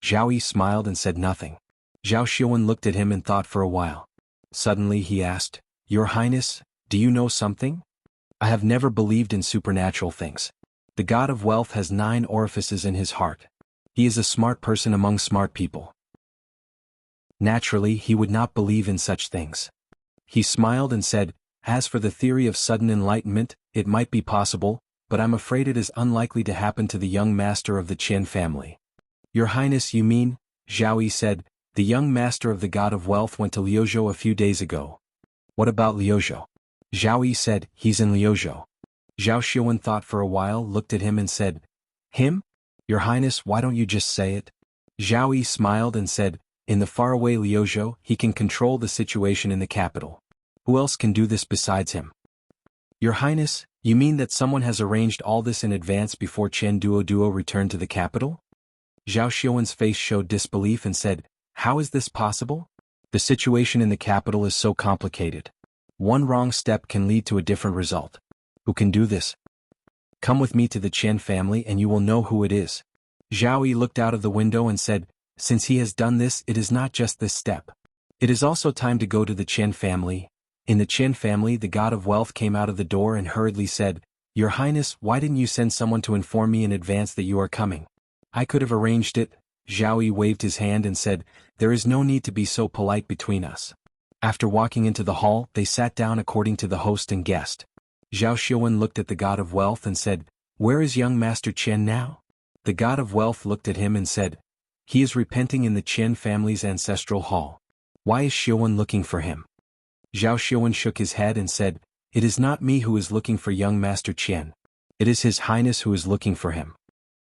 Zhao Yi smiled and said nothing. Zhao Xiuwen looked at him and thought for a while. Suddenly he asked, "Your Highness, do you know something? I have never believed in supernatural things. The god of wealth has 9 orifices in his heart. He is a smart person among smart people. Naturally, he would not believe in such things." He smiled and said, "As for the theory of sudden enlightenment, it might be possible, but I'm afraid it is unlikely to happen to the young master of the Qian family." "Your Highness, you mean?" Zhao Yi said, "The young master of the god of wealth went to Liuzhou a few days ago." "What about Liuzhou?" Zhao Yi said, "He's in Liuzhou." Zhao Xiuwen thought for a while, looked at him and said, "Him? Your Highness, why don't you just say it?" Zhao Yi smiled and said, "In the faraway Liuzhou, he can control the situation in the capital. Who else can do this besides him?" "Your Highness, you mean that someone has arranged all this in advance before Chen Duo returned to the capital?" Zhao Xiuwen's face showed disbelief and said, "How is this possible? The situation in the capital is so complicated. One wrong step can lead to a different result. Who can do this? Come with me to the Chen family and you will know who it is." Zhao Yi looked out of the window and said, "Since he has done this, it is not just this step. It is also time to go to the Chen family." In the Chen family, the god of wealth came out of the door and hurriedly said, "Your Highness, why didn't you send someone to inform me in advance that you are coming? I could have arranged it." Zhao Yi waved his hand and said, "There is no need to be so polite between us." After walking into the hall, they sat down according to the host and guest. Zhao Xiuwen looked at the god of wealth and said, "Where is young Master Chen now?" The god of wealth looked at him and said, "He is repenting in the Chen family's ancestral hall. Why is Xiuwen looking for him?" Zhao Xiuwen shook his head and said, "It is not me who is looking for young Master Chen. It is His Highness who is looking for him."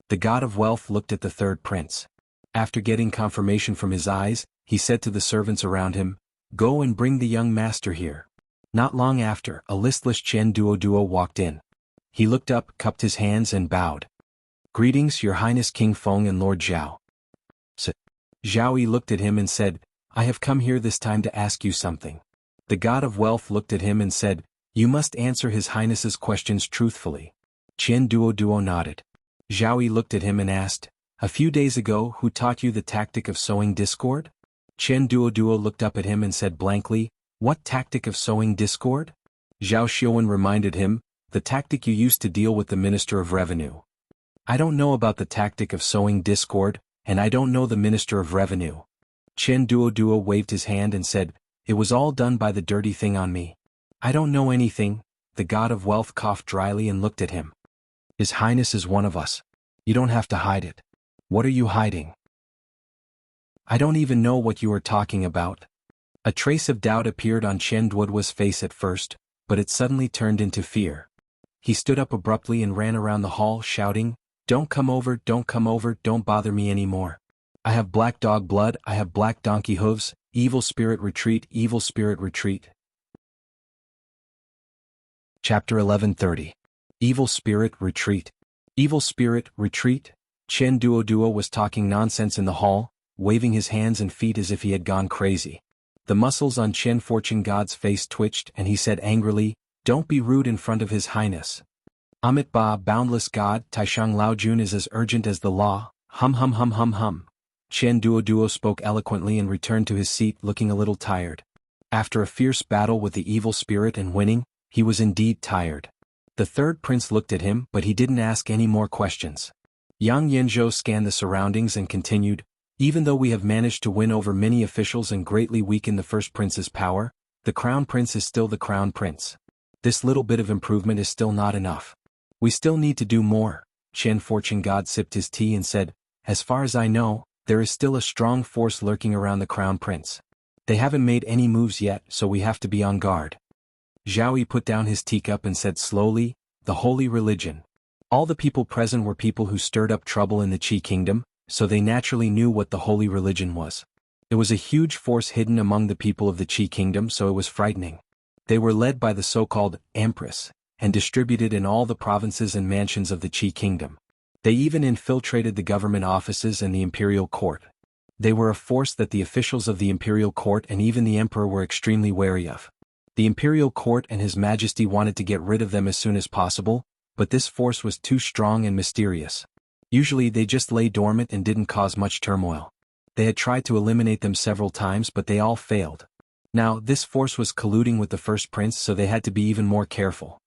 The god of wealth looked at the third prince. After getting confirmation from his eyes, he said to the servants around him, "Go and bring the young master here." Not long after, a listless Chen Duo walked in. He looked up, cupped his hands and bowed. "Greetings, Your Highness King Feng and Lord Zhao." Zhao Yi looked at him and said, I have come here this time to ask you something. The god of wealth looked at him and said, you must answer His Highness's questions truthfully. Qian Duo nodded. Zhao Yi looked at him and asked, a few days ago who taught you the tactic of sowing discord? Qian Duo looked up at him and said blankly, what tactic of sowing discord? Zhao Xuanhuan reminded him, the tactic you used to deal with the Minister of Revenue. I don't know about the tactic of sowing discord, and I don't know the Minister of Revenue. Qian Duo waved his hand and said, it was all done by the dirty thing on me. I don't know anything. The god of wealth coughed dryly and looked at him. His Highness is one of us. You don't have to hide it. What are you hiding? I don't even know what you are talking about. A trace of doubt appeared on Qian Duo's face at first, but it suddenly turned into fear. He stood up abruptly and ran around the hall shouting, don't come over, don't bother me anymore. I have black dog blood, I have black donkey hooves, evil spirit retreat, evil spirit retreat. Chapter 1130. Evil spirit retreat. Evil spirit retreat? Qian Duo was talking nonsense in the hall, waving his hands and feet as if he had gone crazy. The muscles on Qian Fortune God's face twitched and he said angrily, don't be rude in front of His Highness. Amit Ba, boundless God, Taishang Laojun is as urgent as the law, hum. Qian Duo spoke eloquently and returned to his seat looking a little tired. After a fierce battle with the evil spirit and winning, he was indeed tired. The third prince looked at him but he didn't ask any more questions. Yang Yanzhou scanned the surroundings and continued, even though we have managed to win over many officials and greatly weaken the first prince's power, the crown prince is still the crown prince. This little bit of improvement is still not enough. We still need to do more. Qian Fortune God sipped his tea and said, as far as I know, there is still a strong force lurking around the crown prince. They haven't made any moves yet, so we have to be on guard. Zhao Yi put down his teacup and said slowly, the holy religion. All the people present were people who stirred up trouble in the Qi kingdom, so they naturally knew what the holy religion was. It was a huge force hidden among the people of the Qi kingdom, so it was frightening. They were led by the so-called empress, and distributed in all the provinces and mansions of the Qi kingdom. They even infiltrated the government offices and the imperial court. They were a force that the officials of the imperial court and even the emperor were extremely wary of. The imperial court and His Majesty wanted to get rid of them as soon as possible, but this force was too strong and mysterious. Usually they just lay dormant and didn't cause much turmoil. They had tried to eliminate them several times but they all failed. Now this force was colluding with the first prince, so they had to be even more careful.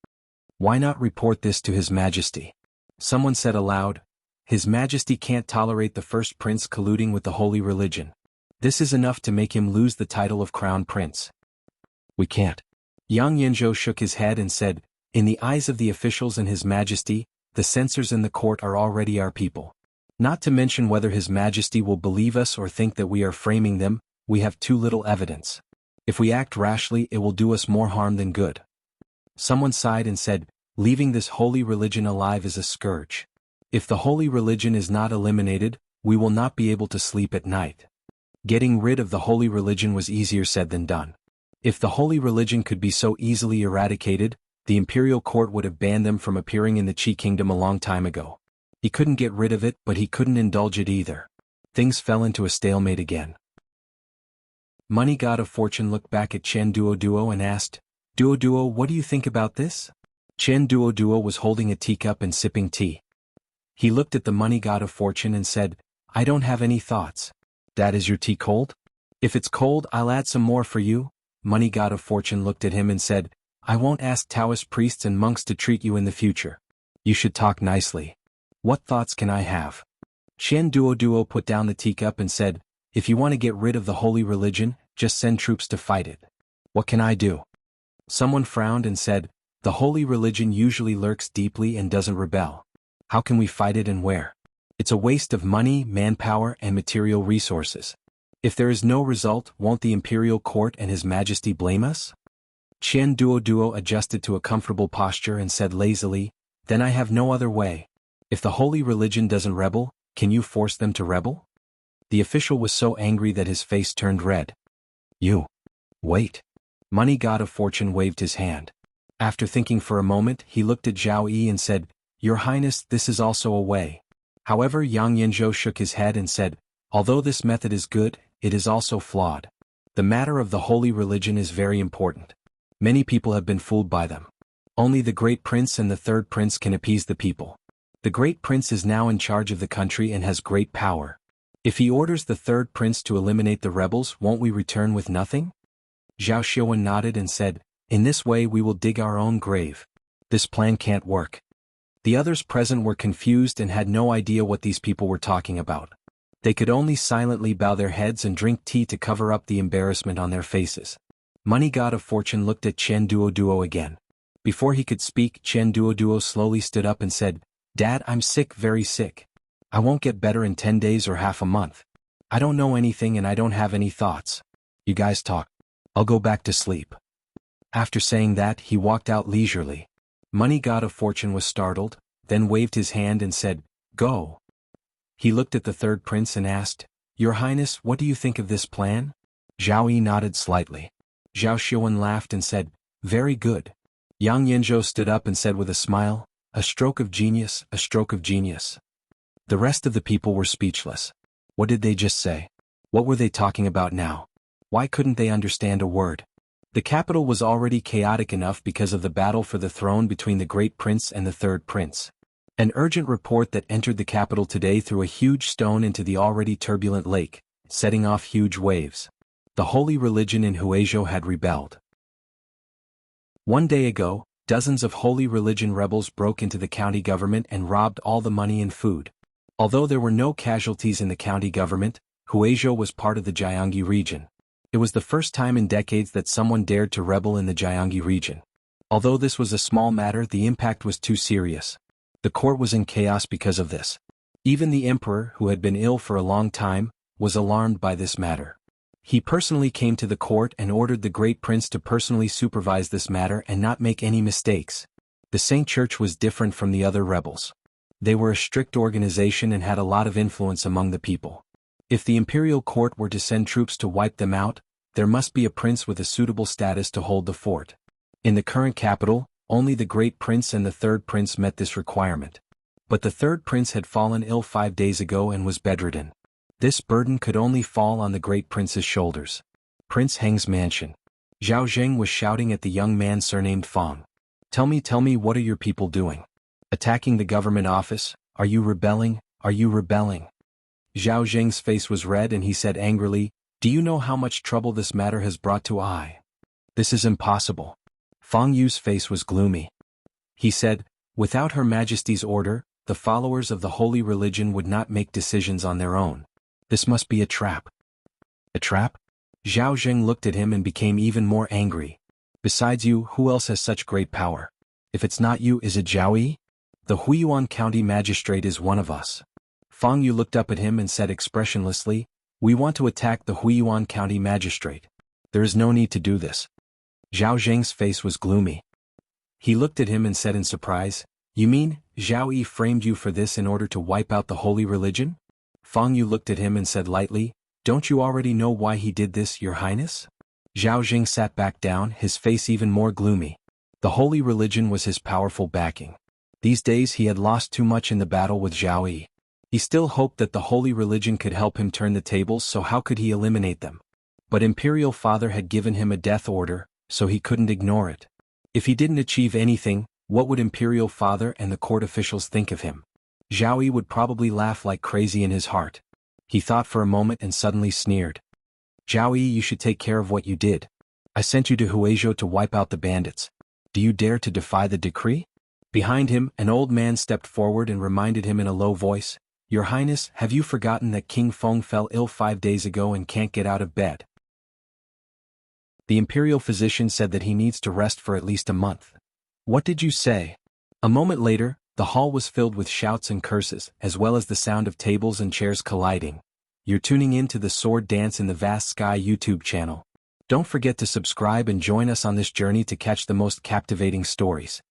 Why not report this to His Majesty? Someone said aloud, His Majesty can't tolerate the first prince colluding with the holy religion. This is enough to make him lose the title of crown prince. We can't. Yang Yanzhou shook his head and said, in the eyes of the officials and His Majesty, the censors in the court are already our people. Not to mention whether His Majesty will believe us or think that we are framing them, we have too little evidence. If we act rashly, it will do us more harm than good. Someone sighed and said, leaving this holy religion alive is a scourge. If the holy religion is not eliminated, we will not be able to sleep at night. Getting rid of the holy religion was easier said than done. If the holy religion could be so easily eradicated, the imperial court would have banned them from appearing in the Qi kingdom a long time ago. He couldn't get rid of it, but he couldn't indulge it either. Things fell into a stalemate again. Money God of Fortune looked back at Qian Duo and asked, Duo, what do you think about this? Qian Duo was holding a teacup and sipping tea. He looked at the Money God of Fortune and said, I don't have any thoughts. Dad, is your tea cold? If it's cold, I'll add some more for you. Money God of Fortune looked at him and said, I won't ask Taoist priests and monks to treat you in the future. You should talk nicely. What thoughts can I have? Qian Duo put down the teacup and said, if you want to get rid of the holy religion, just send troops to fight it. What can I do? Someone frowned and said, the holy religion usually lurks deeply and doesn't rebel. How can we fight it and where? It's a waste of money, manpower, and material resources. If there is no result, won't the imperial court and His Majesty blame us? Qian Duo adjusted to a comfortable posture and said lazily, then I have no other way. If the holy religion doesn't rebel, can you force them to rebel? The official was so angry that his face turned red. You. Wait. Money God of Fortune waved his hand. After thinking for a moment, he looked at Zhao Yi and said, Your Highness, this is also a way. However, Yang Yanzhou shook his head and said, Although this method is good, it is also flawed. The matter of the holy religion is very important. Many people have been fooled by them. Only the great prince and the third prince can appease the people. The great prince is now in charge of the country and has great power. If he orders the third prince to eliminate the rebels, won't we return with nothing? Xuanhuan nodded and said, "In this way we will dig our own grave. This plan can't work." The others present were confused and had no idea what these people were talking about. They could only silently bow their heads and drink tea to cover up the embarrassment on their faces. Money God of Fortune looked at Chen Duoduo again. Before he could speak, Chen Duoduo slowly stood up and said, "Dad, I'm sick, very sick. I won't get better in 10 days or half a month. I don't know anything and I don't have any thoughts. You guys talk. I'll go back to sleep." After saying that, he walked out leisurely. Money God of Fortune was startled, then waved his hand and said, "Go." He looked at the third prince and asked, "Your Highness, what do you think of this plan?" Zhao Yi nodded slightly. Zhao Xuan laughed and said, "Very good." Yang Yanzhou stood up and said with a smile, "A stroke of genius, a stroke of genius." The rest of the people were speechless. What did they just say? What were they talking about now? Why couldn't they understand a word? The capital was already chaotic enough because of the battle for the throne between the great prince and the third prince. An urgent report that entered the capital today threw a huge stone into the already turbulent lake, setting off huge waves. The holy religion in Huizhou had rebelled. One day ago, dozens of holy religion rebels broke into the county government and robbed all the money and food. Although there were no casualties in the county government, Huizhou was part of the Jianghu region. It was the first time in decades that someone dared to rebel in the Jianghu region. Although this was a small matter, the impact was too serious. The court was in chaos because of this. Even the emperor, who had been ill for a long time, was alarmed by this matter. He personally came to the court and ordered the great prince to personally supervise this matter and not make any mistakes. The Saint Church was different from the other rebels. They were a strict organization and had a lot of influence among the people. If the imperial court were to send troops to wipe them out, there must be a prince with a suitable status to hold the fort. In the current capital, only the great prince and the third prince met this requirement. But the third prince had fallen ill 5 days ago and was bedridden. This burden could only fall on the great prince's shoulders. Prince Heng's mansion. Zhao Zheng was shouting at the young man surnamed Fang. Tell me, what are your people doing? Attacking the government office? Are you rebelling? Are you rebelling?" Zhao Zheng's face was red and he said angrily, "Do you know how much trouble this matter has brought to I? This is impossible." Fang Yu's face was gloomy. He said, "Without Her Majesty's order, the followers of the holy religion would not make decisions on their own. This must be a trap." "A trap?" Zhao Zheng looked at him and became even more angry. "Besides you, who else has such great power? If it's not you, is it Zhao Yi? The Huiyuan County Magistrate is one of us." Fang Yu looked up at him and said expressionlessly, "We want to attack the Huiyuan County Magistrate. There is no need to do this." Zhao Zheng's face was gloomy. He looked at him and said in surprise, "You mean, Zhao Yi framed you for this in order to wipe out the holy religion?" Fang Yu looked at him and said lightly, "Don't you already know why he did this, Your Highness?" Zhao Zheng sat back down, his face even more gloomy. The holy religion was his powerful backing. These days he had lost too much in the battle with Zhao Yi. He still hoped that the holy religion could help him turn the tables, so how could he eliminate them? But Imperial Father had given him a death order, so he couldn't ignore it. If he didn't achieve anything, what would Imperial Father and the court officials think of him? Zhao Yi would probably laugh like crazy in his heart. He thought for a moment and suddenly sneered. "Zhao Yi, you should take care of what you did. I sent you to Huizhou to wipe out the bandits. Do you dare to defy the decree?" Behind him, an old man stepped forward and reminded him in a low voice, "Your Highness, have you forgotten that King Feng fell ill 5 days ago and can't get out of bed? The imperial physician said that he needs to rest for at least a month." "What did you say?" A moment later, the hall was filled with shouts and curses, as well as the sound of tables and chairs colliding. You're tuning in to the Sword Dance in the Vast Sky YouTube channel. Don't forget to subscribe and join us on this journey to catch the most captivating stories.